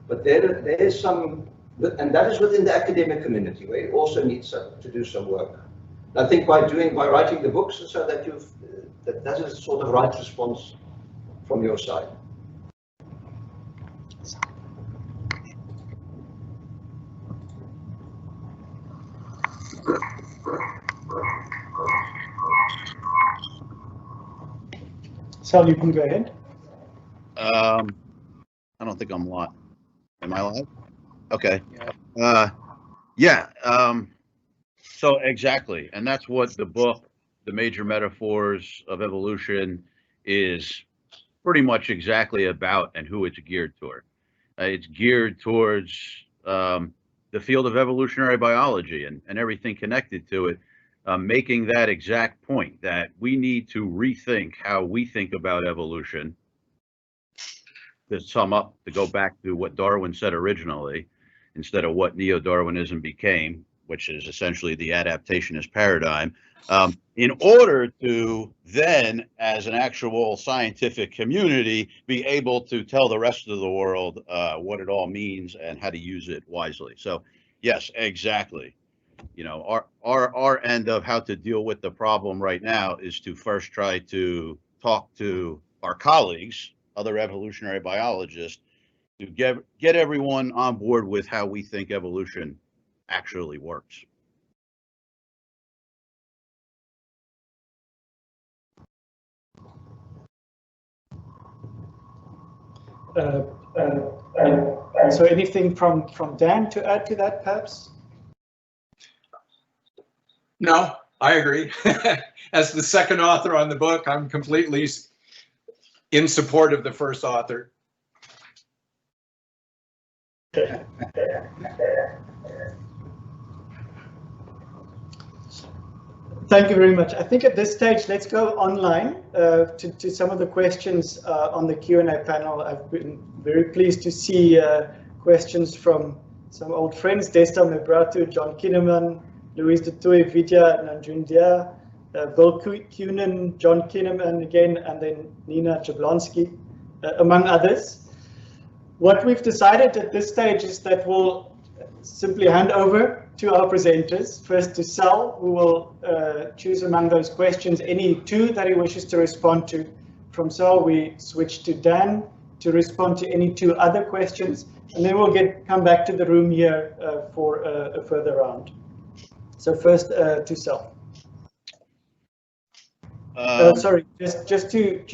But there is some, and that is within the academic community where you also need to do some work. I think by writing the books, so that that is sort of right response from your side. Sal, you can go ahead. I don't think I'm live. Am I live? Okay. Yeah. So exactly, and that's what the book, The Major Metaphors of Evolution, is pretty much exactly about, and who it's geared toward. It's geared towards the field of evolutionary biology and everything connected to it, making that exact point that we need to rethink how we think about evolution. To sum up, to go back to what Darwin said originally, instead of what neo-Darwinism became, which is essentially the adaptationist paradigm, in order to then, as an actual scientific community, be able to tell the rest of the world what it all means and how to use it wisely. So, yes, exactly. You know, our end of how to deal with the problem right now is to first try to talk to our colleagues, other evolutionary biologists, to get everyone on board with how we think evolution actually works. So anything from Dan to add to that, perhaps? No, I agree. As the second author on the book, I'm completely in support of the first author. Thank you very much. I think at this stage, let's go online to some of the questions on the Q&A panel. I've been very pleased to see questions from some old friends, Desta Mebratu, John Kinnaman, Louise de Toy, Vidya Nanjundia, Bill Kunin, John Kinnaman again, and then Nina Jablonski, among others. What we've decided at this stage is that we'll simply hand over to our presenters. First to Sal, who will choose among those questions any two that he wishes to respond to. From Sal, we switch to Dan to respond to any two other questions, and then we'll come back to the room here for a further round. So first to Sal. Sorry, just to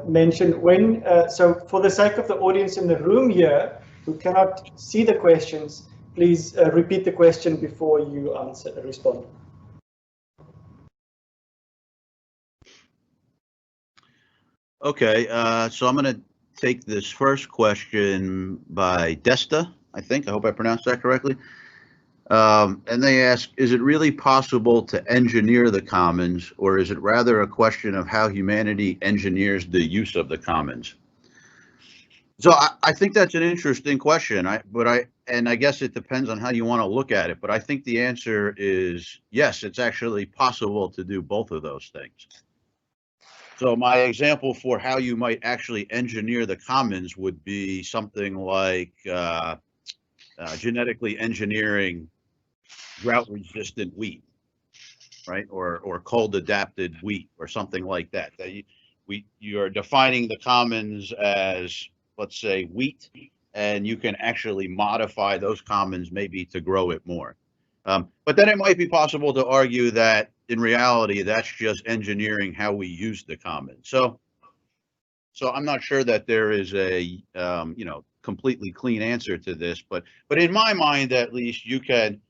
mention when. So for the sake of the audience in the room here who cannot see the questions, please repeat the question before you respond. Okay, so I'm going to take this first question by Desta, I think. I hope I pronounced that correctly. And they ask, is it really possible to engineer the commons, or is it rather a question of how humanity engineers the use of the commons? So I think that's an interesting question, and I guess it depends on how you want to look at it, but I think the answer is yes, it's actually possible to do both of those things. So my example for how you might actually engineer the commons would be something like genetically engineering drought-resistant wheat, right, or cold-adapted wheat, or something like that. You are defining the commons as, let's say, wheat, and you can actually modify those commons maybe to grow it more. But then it might be possible to argue that in reality, that's just engineering how we use the commons. So I'm not sure that there is a completely clean answer to this, but in my mind, at least, you can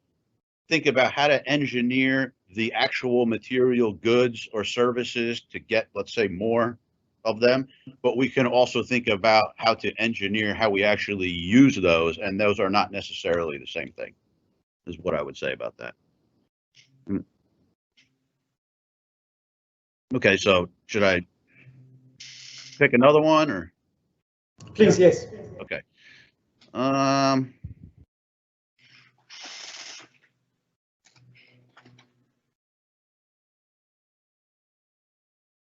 think about how to engineer the actual material goods or services to get, let's say, more of them, but we can also think about how to engineer how we actually use those, and those are not necessarily the same thing, is what I would say about that. Okay, so should I pick another one, or? Please, yes. Okay.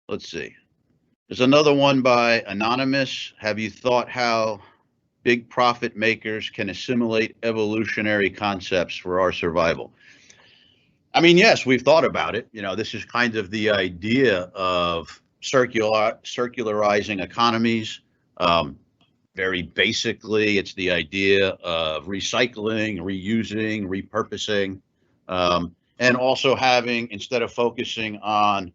Let's see. There's another one by Anonymous. Have you thought how big profit makers can assimilate evolutionary concepts for our survival? I mean, yes, we've thought about it. This is kind of the idea of circularizing economies. Very basically, it's the idea of recycling, reusing, repurposing, and also having, instead of focusing on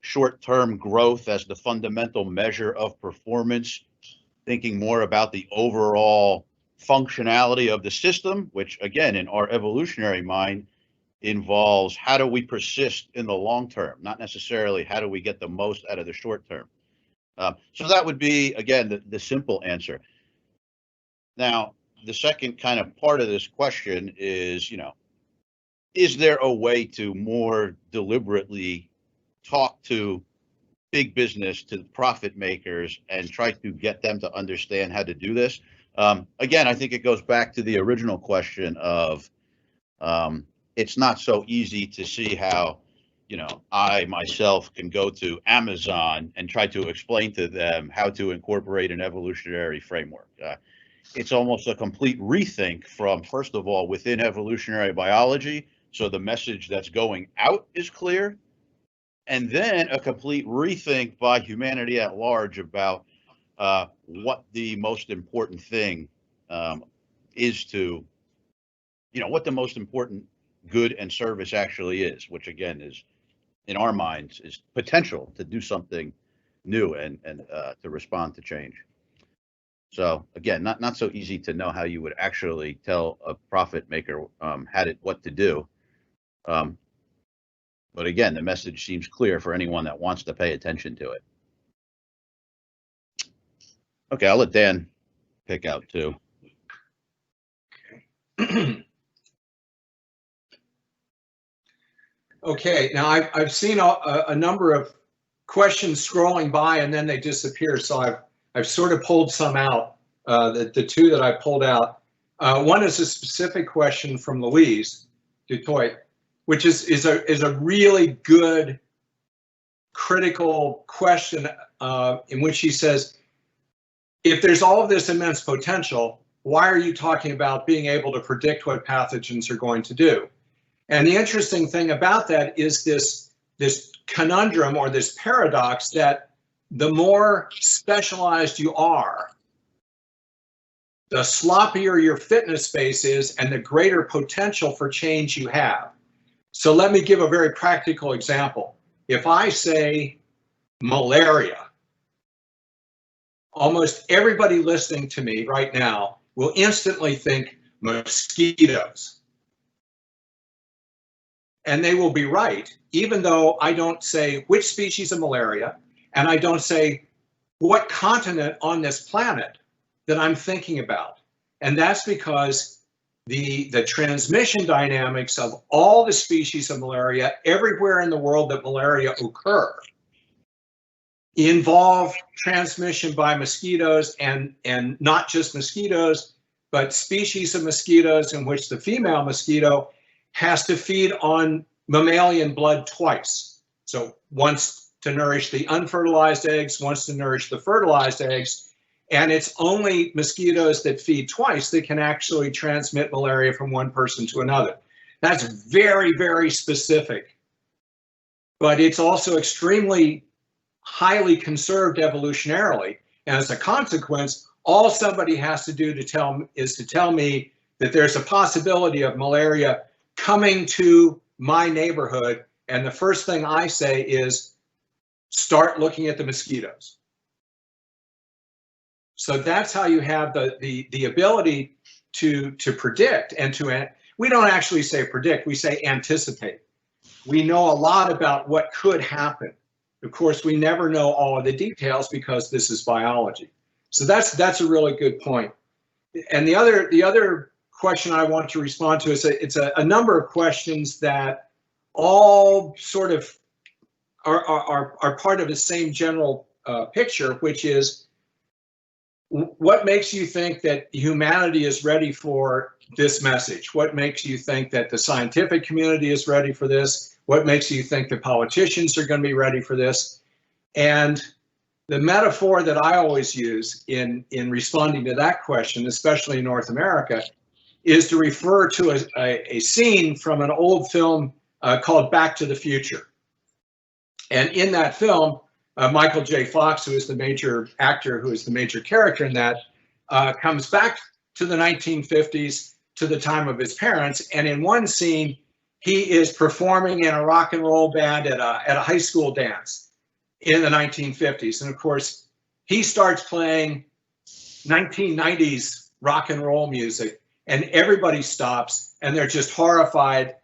short-term growth as the fundamental measure of performance, thinking more about the overall functionality of the system, which again, in our evolutionary mind, involves how do we persist in the long term, not necessarily how do we get the most out of the short term. So that would be, again, the simple answer. Now, the second kind of part of this question is, is there a way to more deliberately talk to big business, to profit makers, and try to get them to understand how to do this? Again, I think it goes back to the original question of it's not so easy to see how, I myself can go to Amazon and try to explain to them how to incorporate an evolutionary framework. It's almost a complete rethink from, first of all, within evolutionary biology, so the message that's going out is clear, and then a complete rethink by humanity at large about what the most important thing is to, what the most important good and service actually is, which again is, in our minds, is potential to do something new and to respond to change. So again, not so easy to know how you would actually tell a profit maker what to do. But again, the message seems clear for anyone that wants to pay attention to it. Okay, I'll let Dan pick out two. Okay, now I've seen a number of questions scrolling by and then they disappear, so I've sort of pulled some out, the two that I pulled out. One is a specific question from Louise Dutoit, which is a really good critical question, in which she says, if there's all of this immense potential, why are you talking about being able to predict what pathogens are going to do? And the interesting thing about that is this conundrum or this paradox that the more specialized you are, the sloppier your fitness space is and the greater potential for change you have. So let me give a very practical example. If I say malaria, almost everybody listening to me right now will instantly think mosquitoes. And they will be right, even though I don't say which species of malaria, and I don't say what continent on this planet that I'm thinking about. And that's because the transmission dynamics of all the species of malaria everywhere in the world that malaria occur involve transmission by mosquitoes, and not just mosquitoes, but species of mosquitoes in which the female mosquito has to feed on mammalian blood twice. So once to nourish the unfertilized eggs, once to nourish the fertilized eggs, and it's only mosquitoes that feed twice that can actually transmit malaria from one person to another. That's very, very specific, but it's also extremely highly conserved evolutionarily. And as a consequence, all somebody has to do is to tell me that there's a possibility of malaria coming to my neighborhood, and the first thing I say is start looking at the mosquitoes. So that's how you have the ability to predict and we don't actually say predict, we say anticipate. We know a lot about what could happen. Of course, we never know all of the details because this is biology. So that's a really good point. And the other question I want to respond to is it's a number of questions that all sort of are part of the same general picture, which is, what makes you think that humanity is ready for this message? What makes you think that the scientific community is ready for this? What makes you think the politicians are going to be ready for this? And the metaphor that I always use in responding to that question, especially in North America, is to refer to a scene from an old film called Back to the Future. And in that film, Michael J. Fox, who is the major actor, who is the major character in that, comes back to the 1950s, to the time of his parents. And in one scene, he is performing in a rock and roll band at a high school dance in the 1950s. And of course, he starts playing 1990s rock and roll music, and everybody stops and they're just horrified.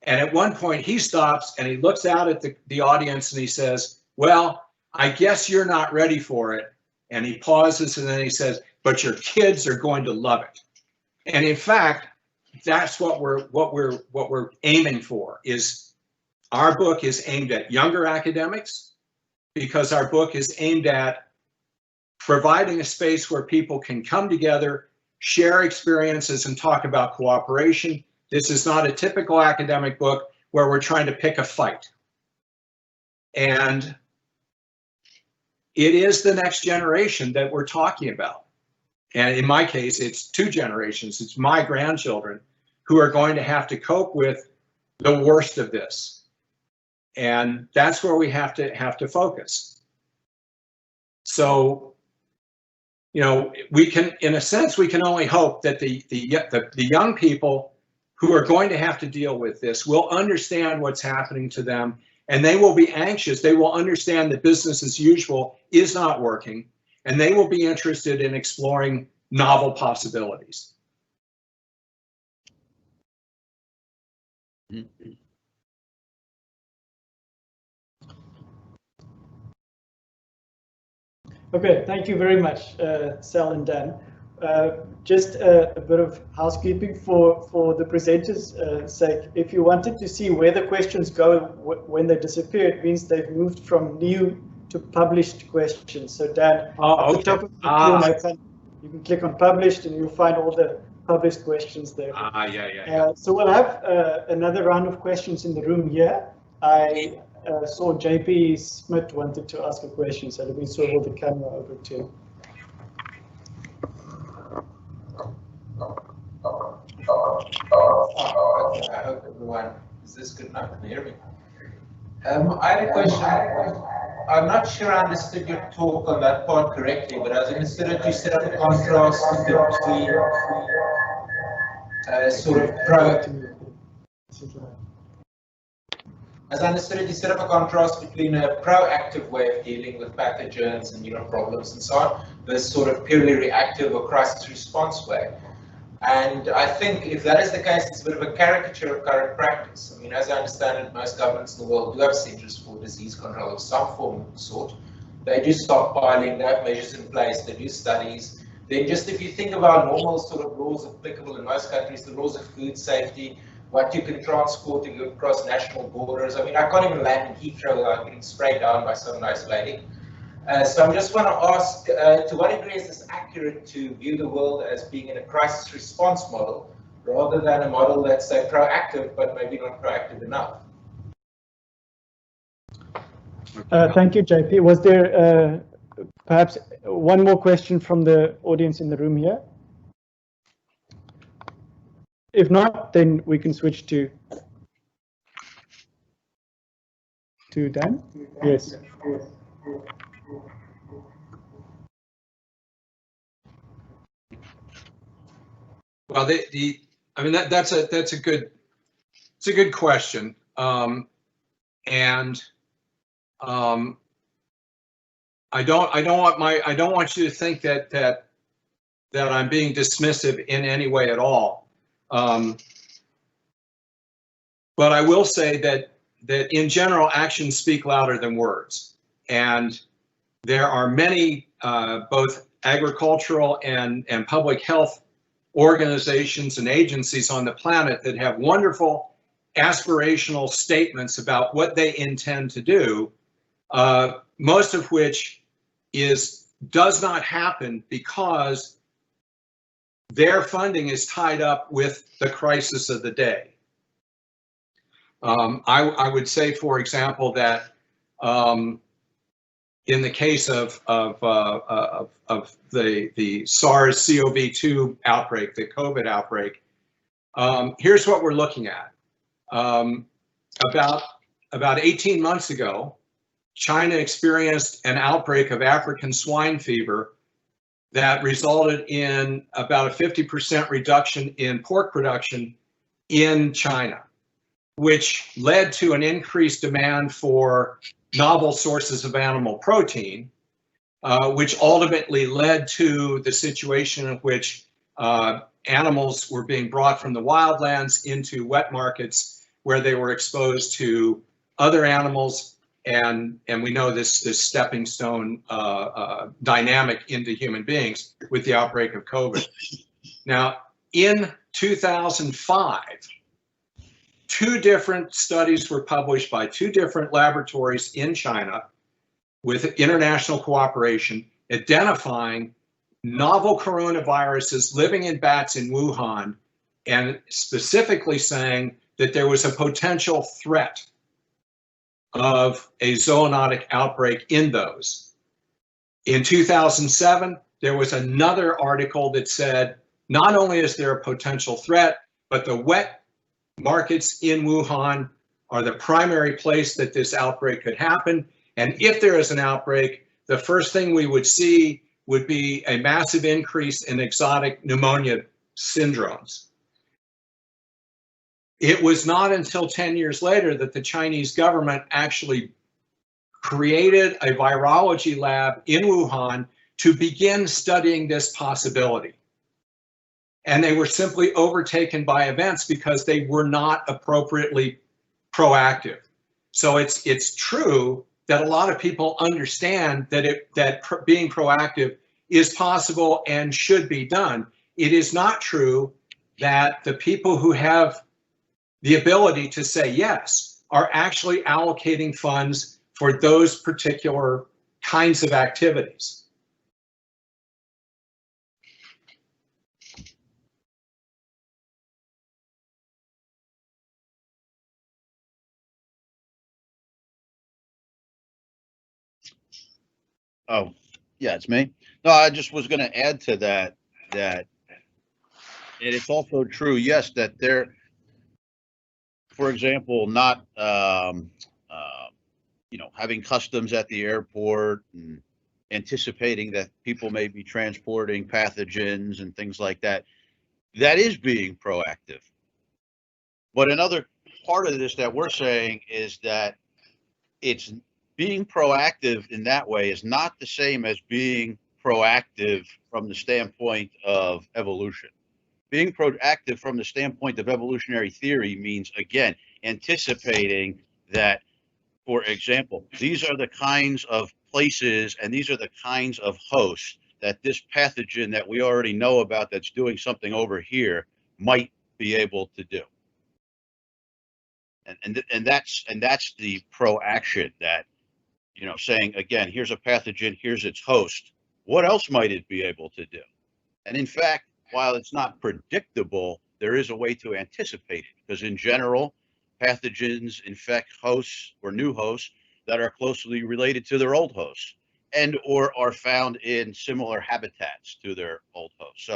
And at one point he stops and he looks out at the audience and he says, well, I guess you're not ready for it. And he pauses and then he says, but your kids are going to love it. And in fact, that's what we're aiming for. Is our book is aimed at younger academics, because our book is aimed at providing a space where people can come together, share experiences, and talk about cooperation. This is not a typical academic book where we're trying to pick a fight. And it is the next generation that we're talking about. And in my case, it's two generations. It's my grandchildren who are going to have to cope with the worst of this. And that's where we have to focus. So, you know, we can, in a sense, we can only hope that the young people who are going to have to deal with this will understand what's happening to them, and they will be anxious. They will understand that business as usual is not working, and they will be interested in exploring novel possibilities. Okay, thank you very much, Sal and Dan. just a bit of housekeeping for the presenters' sake. If you wanted to see where the questions go when they disappear, it means they've moved from new to published questions. So Dan, at the top of the Q&A, you can click on published and you'll find all the published questions there. So we'll have another round of questions in the room here. I saw JP Smith wanted to ask a question, so let me swivel the camera over to him. I hope everyone, is this good enough? Can you hear me? I had a question. I'm not sure I understood your talk on that part correctly, but I was interested if you set up a contrast between sort of as I understood it, you set up a contrast between a proactive way of dealing with pathogens and problems and so on, this sort of purely reactive or crisis response way. And I think if that is the case, it's a bit of a caricature of current practice. I mean, as I understand it, most governments in the world do have centers for disease control of some form of sort. They do stockpiling, they have measures in place, they do studies. Then just if you think about normal sort of laws applicable in most countries, the laws of food safety, what you can transport across national borders. I mean, I can't even land in Heathrow without getting sprayed down by some nice lady. So I just want to ask, to what degree is this accurate to view the world as being in a crisis response model, rather than a model that's proactive, but maybe not proactive enough? Thank you, JP. Was there perhaps one more question from the audience in the room here? If not, then we can switch to Dan. Yes. Well, I mean that's a good question, and I don't want you to think that I'm being dismissive in any way at all. But I will say that in general, actions speak louder than words, and there are many both agricultural and public health organizations and agencies on the planet that have wonderful aspirational statements about what they intend to do, most of which does not happen because their funding is tied up with the crisis of the day. I would say, for example, that in the case of the SARS-CoV-2 outbreak, the COVID outbreak, here's what we're looking at. About 18 months ago, China experienced an outbreak of African swine fever that resulted in about a 50% reduction in pork production in China, which led to an increased demand for novel sources of animal protein, which ultimately led to the situation in which animals were being brought from the wildlands into wet markets where they were exposed to other animals, and we know this stepping stone dynamic into human beings with the outbreak of COVID. Now, in 2005, 2 different studies were published by 2 different laboratories in China with international cooperation, identifying novel coronaviruses living in bats in Wuhan, and specifically saying that there was a potential threat of a zoonotic outbreak in those. In 2007, there was another article that said, not only is there a potential threat, but the wet markets in Wuhan are the primary place that this outbreak could happen. And if there is an outbreak, the first thing we would see would be a massive increase in exotic pneumonia syndromes. It was not until 10 years later that the Chinese government actually created a virology lab in Wuhan to begin studying this possibility. And they were simply overtaken by events because they were not appropriately proactive. So it's true that a lot of people understand that being proactive is possible and should be done. It is not true that the people who have the ability to say yes are actually allocating funds for those particular kinds of activities. Oh, yeah, it's me. No, I just was going to add to that, that it's also true, yes, that they're, for example, not, you know, having customs at the airport and anticipating that people may be transporting pathogens and things like that. That is being proactive. But another part of this that we're saying is that it's being proactive in that way is not the same as being proactive from the standpoint of evolution. Being proactive from the standpoint of evolutionary theory means, again, anticipating that, for example, these are the kinds of places and these are the kinds of hosts that this pathogen that we already know about that's doing something over here might be able to do. And that's the proaction, that, you know, saying, again, here's a pathogen, here's its host. What else might it be able to do? And in fact, while it's not predictable, there is a way to anticipate it, because in general, pathogens infect hosts or new hosts that are closely related to their old hosts and or are found in similar habitats to their old hosts.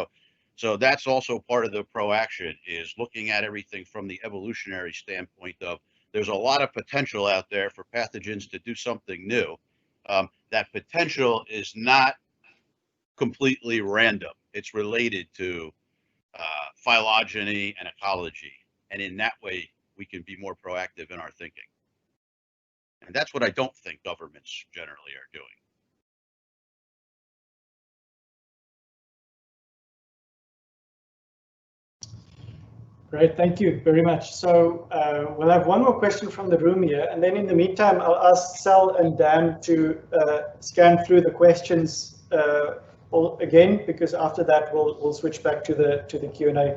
So that's also part of the proaction, is looking at everything from the evolutionary standpoint of there's a lot of potential out there for pathogens to do something new. That potential is not completely random. It's related to phylogeny and ecology. And in that way, we can be more proactive in our thinking. And that's what I don't think governments generally are doing. Great, thank you very much. So we'll have one more question from the room here, and then in the meantime, I'll ask Sal and Dan to scan through the questions again, because after that we'll switch back to the Q&A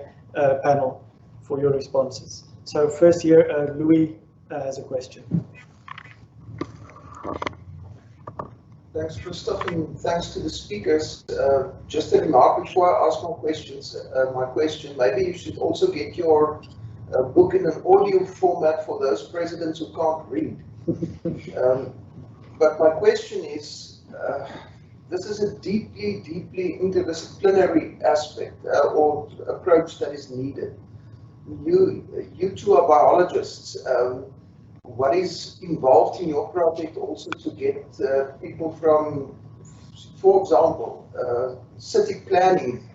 panel for your responses. So first here, Louis has a question. Thanks, Christoph, and thanks to the speakers. Just a remark before I ask my questions. My question, maybe you should also get your book in an audio format for those presidents who can't read. But my question is, this is a deeply, deeply interdisciplinary aspect or approach that is needed. You two are biologists. What is involved in your project also to get people from, for example, city planning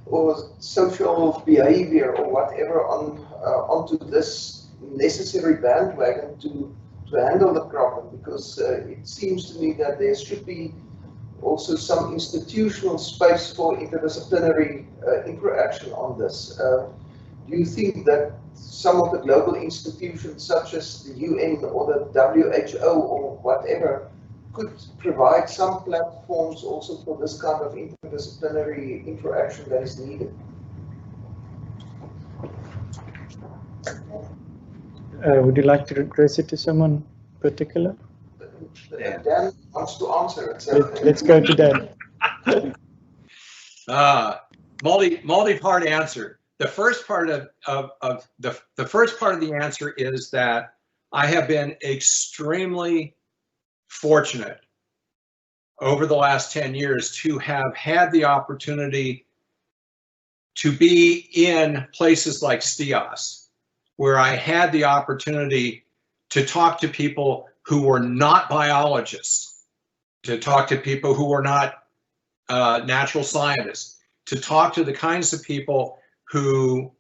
or social behavior or whatever onto this necessary bandwagon to handle the problem? Because it seems to me that there should be also some institutional space for interdisciplinary interaction on this. Do you think that some of the global institutions such as the UN or the WHO or whatever could provide some platforms also for this kind of interdisciplinary interaction that is needed? Would you like to address it to someone particular? Dan wants to answer it. So. Let's go to Dan. Multi-part answer. The first part of the first part of the answer is that I have been extremely fortunate over the last 10 years to have had the opportunity to be in places like STIAS, where I had the opportunity to talk to people who were not biologists, to talk to people who were not natural scientists, to talk to the kinds of people who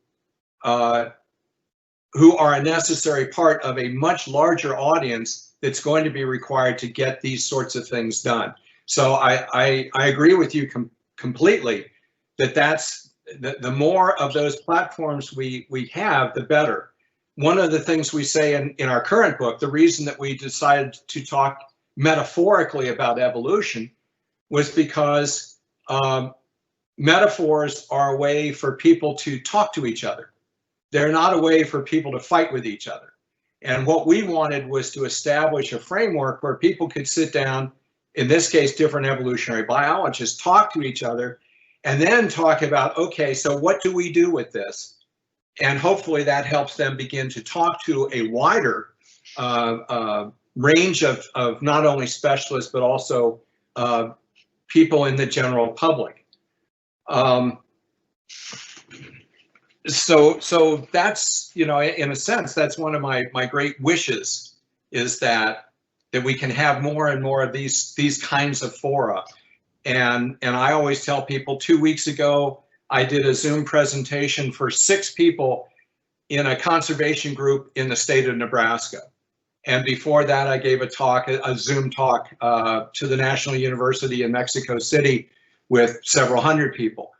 are a necessary part of a much larger audience that's going to be required to get these sorts of things done. So I agree with you completely that the more of those platforms we have, the better. One of the things we say in our current book, the reason that we decided to talk metaphorically about evolution was because metaphors are a way for people to talk to each other. They're not a way for people to fight with each other. And what we wanted was to establish a framework where people could sit down, in this case, different evolutionary biologists, talk to each other, and then talk about, okay, so what do we do with this? And hopefully that helps them begin to talk to a wider range of not only specialists, but also people in the general public. So that's, you know, in a sense, that's one of my great wishes, is that we can have more and more of these kinds of fora. And I always tell people, 2 weeks ago, I did a Zoom presentation for 6 people in a conservation group in the state of Nebraska. And before that, I gave a talk, a Zoom talk to the National University in Mexico City with several hundred people.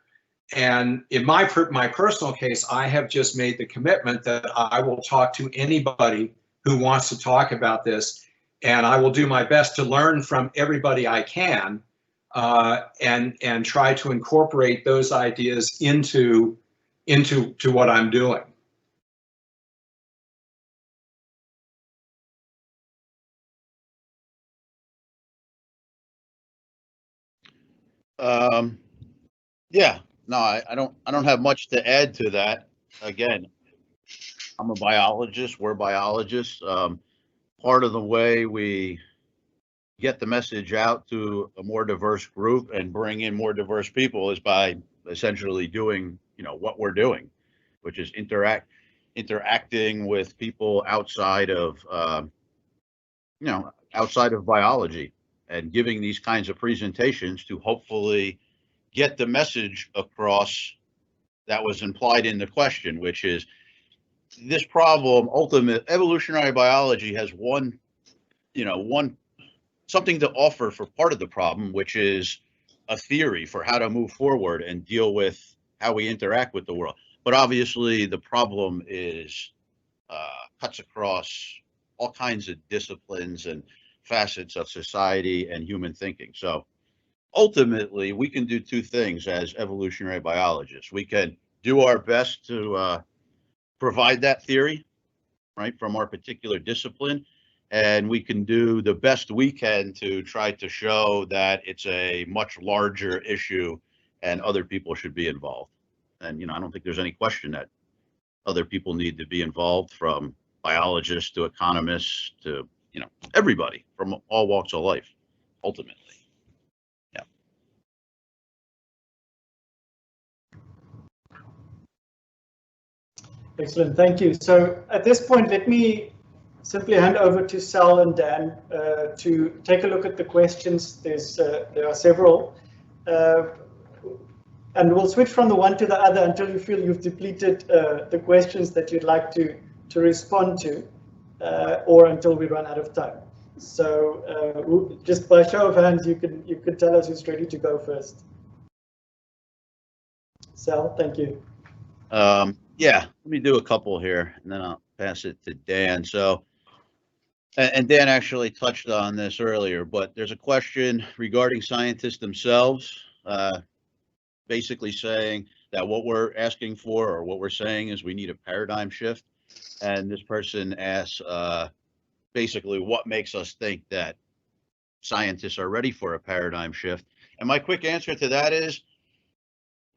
And in my personal case, I have just made the commitment that I will talk to anybody who wants to talk about this, and I will do my best to learn from everybody I can, and try to incorporate those ideas into what I'm doing. Yeah, no, I don't have much to add to that. Again, I'm a biologist, we're biologists. Part of the way we get the message out to a more diverse group and bring in more diverse people is by essentially doing, you know, what we're doing, which is interacting with people outside of, you know, outside of biology, and giving these kinds of presentations to hopefully get the message across that was implied in the question, which is this problem. Evolutionary biology has one something to offer for part of the problem, which is a theory for how to move forward and deal with how we interact with the world. But obviously the problem is cuts across all kinds of disciplines and facets of society and human thinking. So ultimately, we can do 2 things as evolutionary biologists. We can do our best to provide that theory, right, from our particular discipline, and we can do the best we can to try to show that it's a much larger issue and other people should be involved. And, you know, I don't think there's any question that other people need to be involved, from biologists to economists to, you know, everybody from all walks of life, ultimately. Yeah. Excellent, thank you. So at this point, let me simply hand over to Sal and Dan to take a look at the questions. There are several. And we'll switch from the one to the other until you feel you've depleted the questions that you'd like to respond to, or until we run out of time. So just by show of hands, you can tell us who's ready to go first. Sal, thank you. Yeah, let me do a couple here, and then I'll pass it to Dan. So, and Dan actually touched on this earlier, but there's a question regarding scientists themselves, basically saying that what we're asking for, or what we're saying, is we need a paradigm shift. And this person asks, basically, what makes us think that scientists are ready for a paradigm shift? And my quick answer to that is,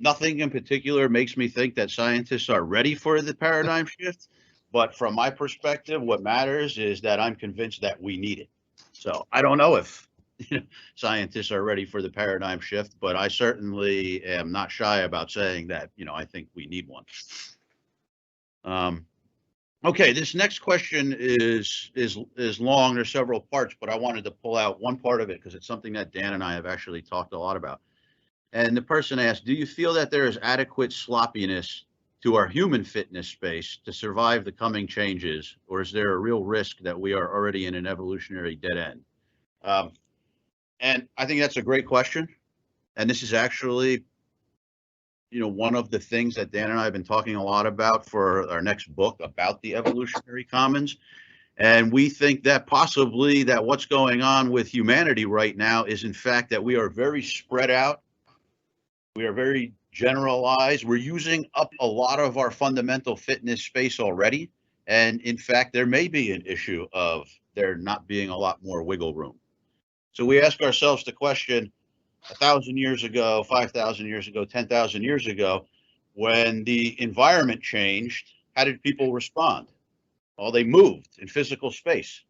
nothing in particular makes me think that scientists are ready for the paradigm shift. But from my perspective, what matters is that I'm convinced that we need it. So I don't know if scientists are ready for the paradigm shift, but I certainly am not shy about saying that, you know, I think we need one. Okay, this next question is long. There's several parts, but I wanted to pull out one part of it because it's something that Dan and I have actually talked a lot about. And the person asked, do you feel that there is adequate sloppiness to our human fitness space to survive the coming changes, or is there a real risk that we are already in an evolutionary dead end? And I think that's a great question. And this is actually, you know, one of the things that Dan and I have been talking a lot about for our next book about the evolutionary commons. And we think that possibly that what's going on with humanity right now is, in fact, that we are very spread out We are very generalized. We're using up a lot of our fundamental fitness space already. And in fact, there may be an issue of there not being a lot more wiggle room. So we ask ourselves the question, 1,000 years ago, 5,000 years ago, 10,000 years ago, when the environment changed, how did people respond? Well, they moved in physical space,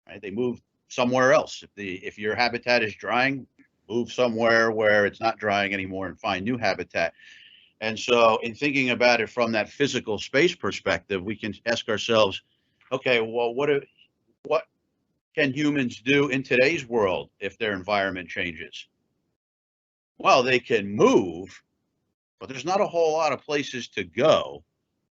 right? They moved somewhere else. If your habitat is drying, move somewhere where it's not drying anymore and find new habitat. And so in thinking about it from that physical space perspective, we can ask ourselves, okay, well, what can humans do in today's world if their environment changes? Well, they can move, but there's not a whole lot of places to go.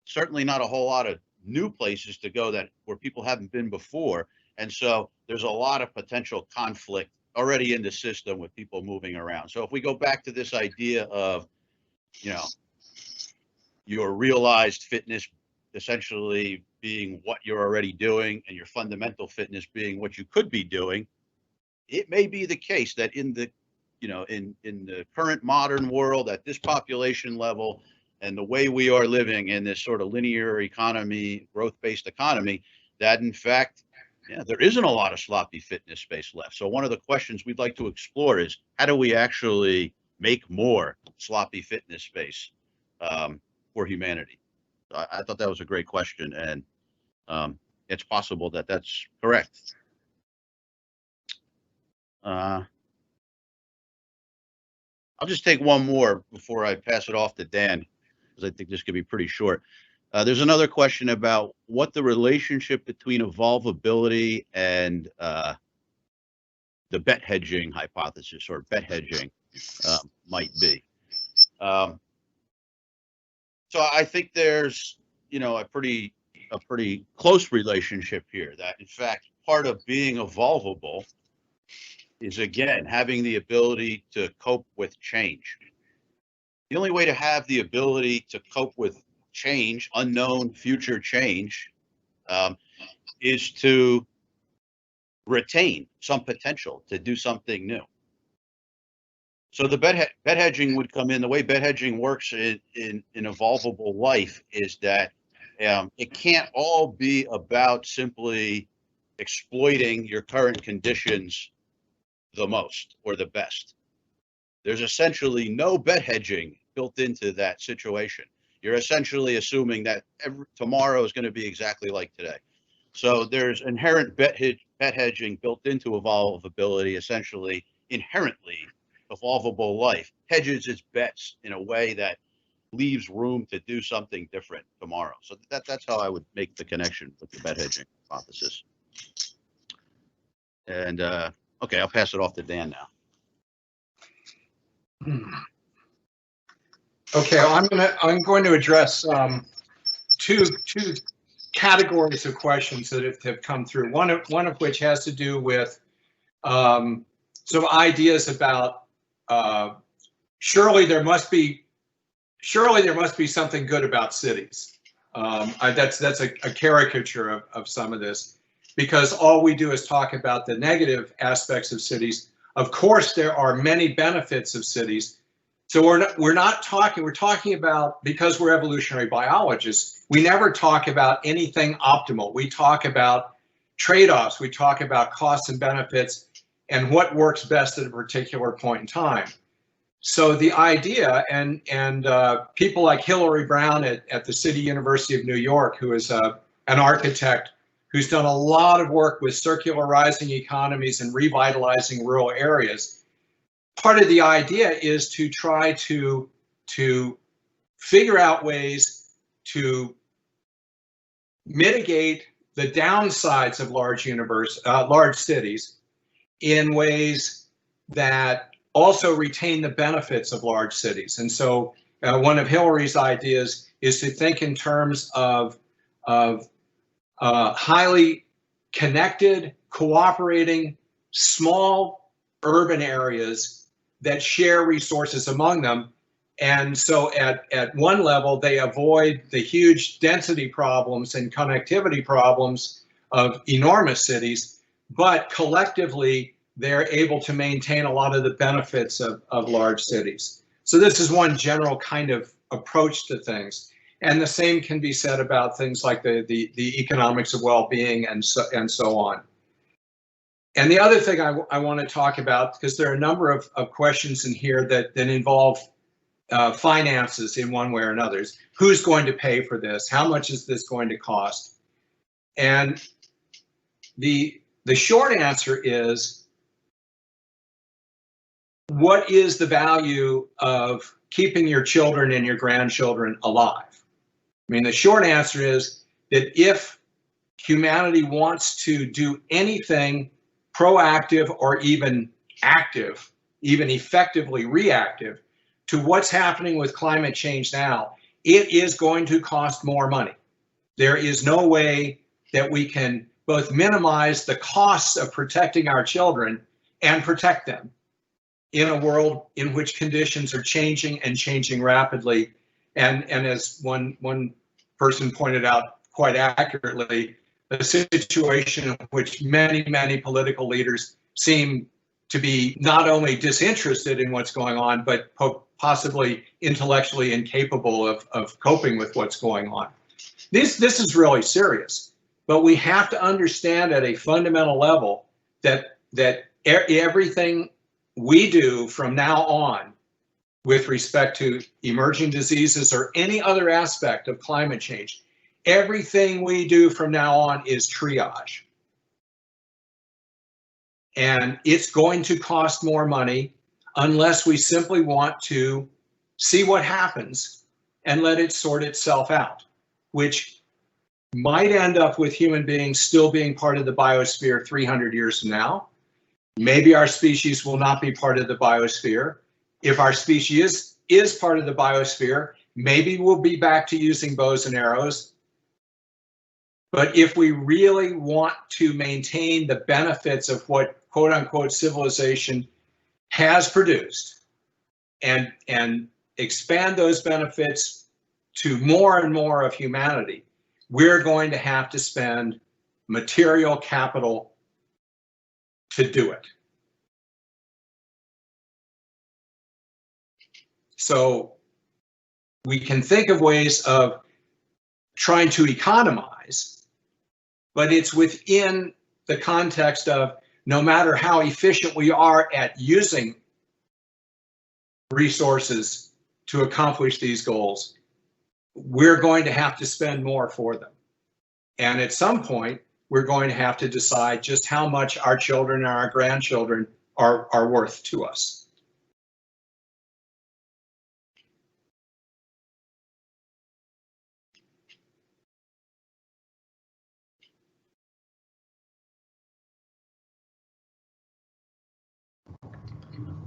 Certainly not a whole lot of new places to go where people haven't been before. And so there's a lot of potential conflict already in the system with people moving around. So if we go back to this idea of, your realized fitness essentially being what you're already doing and your fundamental fitness being what you could be doing, it may be the case that in the current modern world at this population level and the way we are living in this sort of linear economy, growth-based economy, that in fact, there isn't a lot of sloppy fitness space left. So one of the questions we'd like to explore is how do we actually make more sloppy fitness space for humanity? I thought that was a great question, and it's possible that that's correct. I'll just take one more before I pass it off to Dan, because I think this could be pretty short. There's another question about what the relationship between evolvability and the bet hedging hypothesis or bet hedging might be. So I think there's, a pretty close relationship here, that in fact, part of being evolvable is, again, having the ability to cope with change. The only way to have the ability to cope with change, unknown future change, is to retain some potential to do something new. So the bet hedging would come in. The way bet hedging works in evolvable life is that it can't all be about simply exploiting your current conditions the most or the best. There's essentially no bet hedging built into that situation. You're essentially assuming that tomorrow is going to be exactly like today. So there's inherent bet hedging built into evolvability. Essentially, inherently, evolvable life hedges its bets in a way that leaves room to do something different tomorrow. So that's how I would make the connection with the bet hedging hypothesis. And okay, I'll pass it off to Dan now. Okay, I'm going to address two categories of questions that have come through. One of which has to do with some ideas about surely there must be something good about cities. That's a caricature of some of this, because all we do is talk about the negative aspects of cities. Of course, there are many benefits of cities. So we're talking about, because we're evolutionary biologists, we never talk about anything optimal. We talk about trade-offs. We talk about costs and benefits and what works best at a particular point in time. So the idea, and people like Hillary Brown at the City University of New York, who is an architect who's done a lot of work with circularizing economies and revitalizing rural areas. Part of the idea is to try to figure out ways to mitigate the downsides of large cities in ways that also retain the benefits of large cities. And so one of Hillary's ideas is to think in terms of highly connected, cooperating, small urban areas that share resources among them. And so at one level, they avoid the huge density problems and connectivity problems of enormous cities, but collectively, they're able to maintain a lot of the benefits of large cities. So this is one general kind of approach to things. And the same can be said about things like the economics of well-being and so on. And the other thing I want to talk about, because there are a number of questions in here that involve finances in one way or another. Who's going to pay for this? How much is this going to cost? And the short answer is, what is the value of keeping your children and your grandchildren alive? I mean, the short answer is that if humanity wants to do anything proactive or even active, even effectively reactive to what's happening with climate change now, it is going to cost more money. There is no way that we can both minimize the costs of protecting our children and protect them in a world in which conditions are changing and changing rapidly. And as one person pointed out quite accurately, a situation in which many political leaders seem to be not only disinterested in what's going on, but possibly intellectually incapable of coping with what's going on. This is really serious, but we have to understand at a fundamental level that everything we do from now on with respect to emerging diseases or any other aspect of climate change, everything we do from now on is triage. And it's going to cost more money unless we simply want to see what happens and let it sort itself out, which might end up with human beings still being part of the biosphere 300 years from now. Maybe our species will not be part of the biosphere. If our species is part of the biosphere, maybe we'll be back to using bows and arrows. But if we really want to maintain the benefits of what quote unquote civilization has produced and expand those benefits to more and more of humanity, we're going to have to spend material capital to do it. So we can think of ways of trying to economize, but it's within the context of no matter how efficient we are at using resources to accomplish these goals, we're going to have to spend more for them. And at some point, we're going to have to decide just how much our children and our grandchildren are worth to us.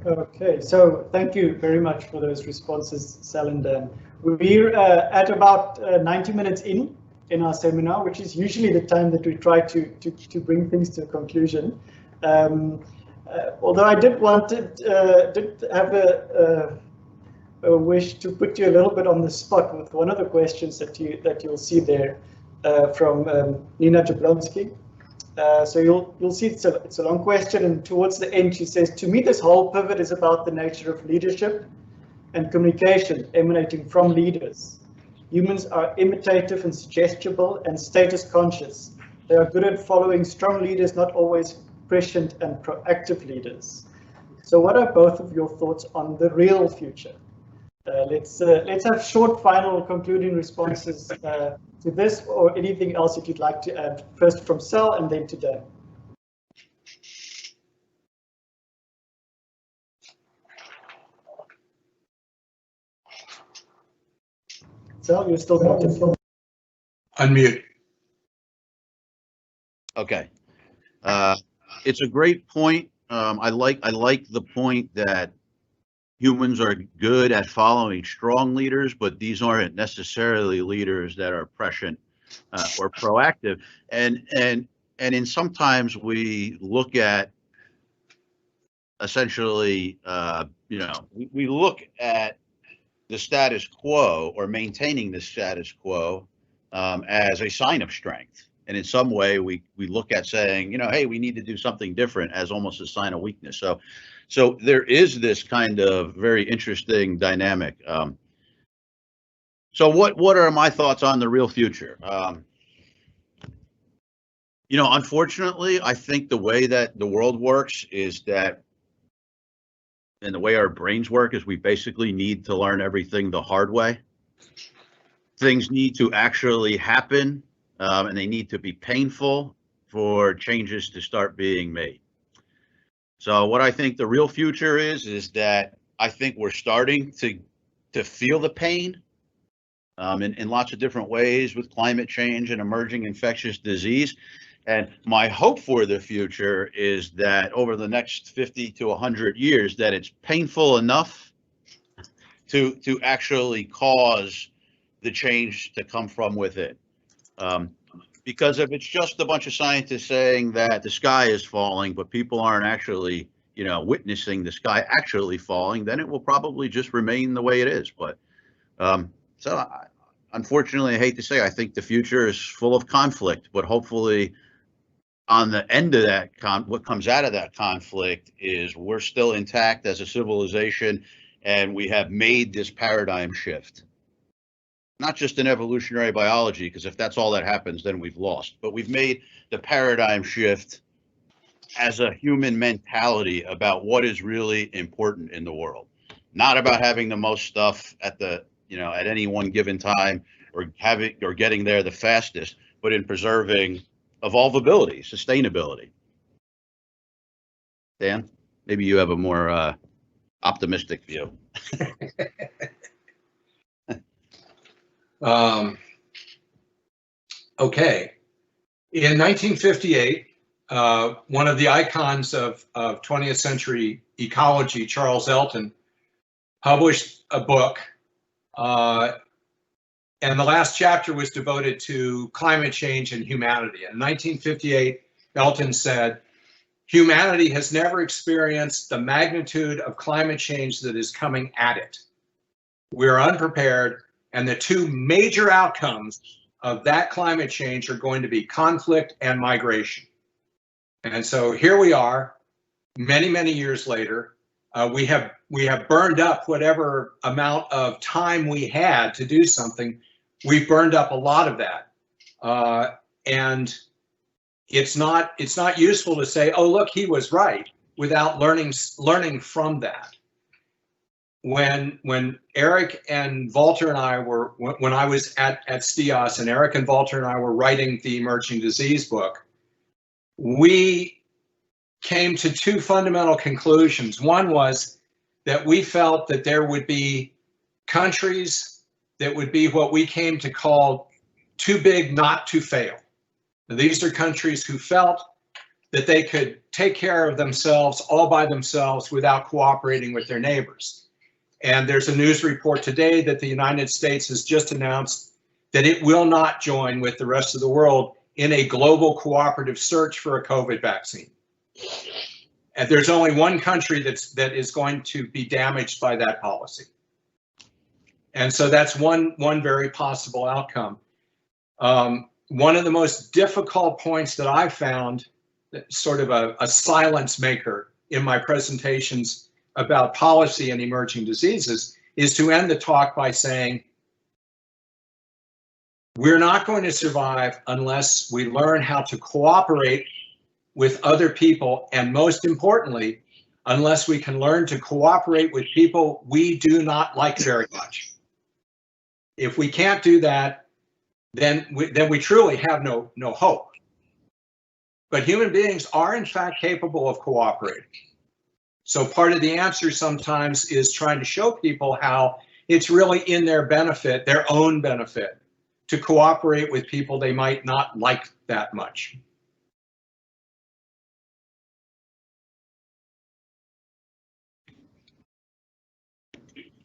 Okay, so thank you very much for those responses, Sal and Dan. We're at about 90 minutes in our seminar, which is usually the time that we try to bring things to a conclusion. Although I did have a wish to put you a little bit on the spot with one of the questions that you'll see there from Nina Jablonski. So you'll see it's a long question, and towards the end she says, to me this whole pivot is about the nature of leadership and communication emanating from leaders. Humans are imitative and suggestible and status conscious. They are good at following strong leaders, not always prescient and proactive leaders. So what are both of your thoughts on the real future? Let's have short final concluding responses to this, or anything else that you'd like to add, first from Sal and then to Dan. Sal, you're still talking. Unmute. Okay. It's a great point. I like the point that humans are good at following strong leaders, but these aren't necessarily leaders that are prescient or proactive. And in sometimes we look at essentially, we look at the status quo or maintaining the status quo as a sign of strength. And in some way, we look at saying, you know, hey, we need to do something different as almost a sign of weakness. So there is this kind of very interesting dynamic. So what are my thoughts on the real future? You know, unfortunately, I think the way that the world works is that, and the way our brains work is we basically need to learn everything the hard way. Things need to actually happen, and they need to be painful for changes to start being made. So what I think the real future is that I think we're starting to feel the pain in lots of different ways with climate change and emerging infectious disease. And my hope for the future is that over the next 50 to 100 years, that it's painful enough to actually cause the change to come from within. Because if it's just a bunch of scientists saying that the sky is falling, but people aren't actually, you know, witnessing the sky actually falling, then it will probably just remain the way it is. But unfortunately, I hate to say, I think the future is full of conflict, but hopefully on the end of that, what comes out of that conflict is we're still intact as a civilization, and we have made this paradigm shift. Not just in evolutionary biology, because if that's all that happens, then we've lost. But we've made the paradigm shift as a human mentality about what is really important in the world. Not about having the most stuff at any one given time, or getting there the fastest, but in preserving evolvability, sustainability. Dan, maybe you have a more optimistic view. Okay. In 1958, one of the icons of 20th century ecology, Charles Elton, published a book, and the last chapter was devoted to climate change and humanity. In 1958, Elton said, "Humanity has never experienced the magnitude of climate change that is coming at it. We're unprepared, and the two major outcomes of that climate change are going to be conflict and migration." And so here we are, many, many years later. We have burned up whatever amount of time we had to do something. We've burned up a lot of that, and it's not useful to say, "Oh, look, he was right," without learning from that. When Eric and Walter and I were, when I was at STIAS, and Eric and Walter and I were writing the Emerging Disease book, we came to two fundamental conclusions. One was that we felt that there would be countries that would be what we came to call too big not to fail. Now, these are countries who felt that they could take care of themselves all by themselves without cooperating with their neighbors. And there's a news report today that the United States has just announced that it will not join with the rest of the world in a global cooperative search for a COVID vaccine. And there's only one country that is going to be damaged by that policy. And so that's one very possible outcome. One of the most difficult points that I found, sort of a silence maker in my presentations about policy and emerging diseases, is to end the talk by saying, we're not going to survive unless we learn how to cooperate with other people, and most importantly, unless we can learn to cooperate with people we do not like very much. If we can't do that, then we truly have no hope. But human beings are in fact capable of cooperating. So part of the answer sometimes is trying to show people how it's really in their benefit, their own benefit, to cooperate with people they might not like that much.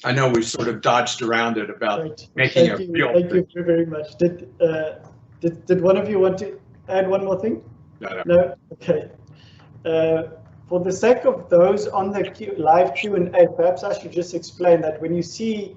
I know we've sort of dodged around it about making a real. Thank you very much. Did one of you want to add one more thing? No? Okay. For the sake of those on the live Q&A, perhaps I should just explain that when you see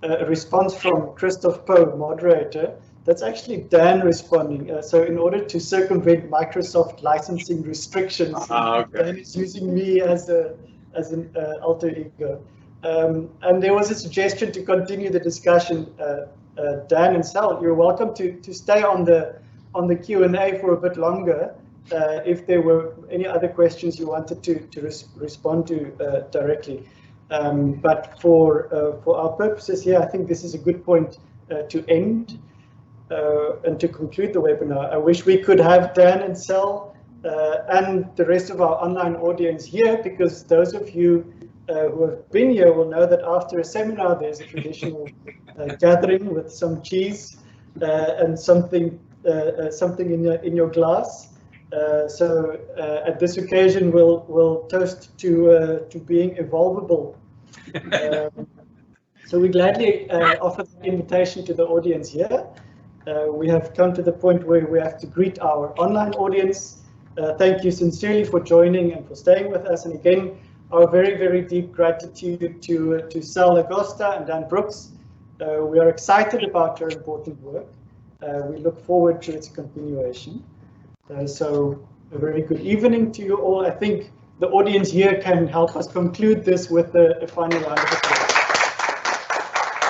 a response from Christoph Poe, moderator, That's actually Dan responding. So in order to circumvent Microsoft licensing restrictions, Okay. Dan is using me as an alter ego. And there was a suggestion to continue the discussion. Dan and Sal, you're welcome to stay on the Q&A for a bit longer if there were any other questions you wanted to respond to directly. But for our purposes here, I think this is a good point to end and to conclude the webinar. I wish we could have Dan and Sal and the rest of our online audience here, because those of you who have been here will know that after a seminar there's a traditional gathering with some cheese and something in your glass. So at this occasion we'll toast to being evolvable. So we gladly offer the invitation to the audience here. We have come to the point where we have to greet our online audience. Thank you sincerely for joining and for staying with us. And again, our very, very deep gratitude to Sal Agosta and Dan Brooks. We are excited about your important work. We look forward to its continuation. So a very good evening to you all. I think the audience here can help us conclude this with a final round of applause.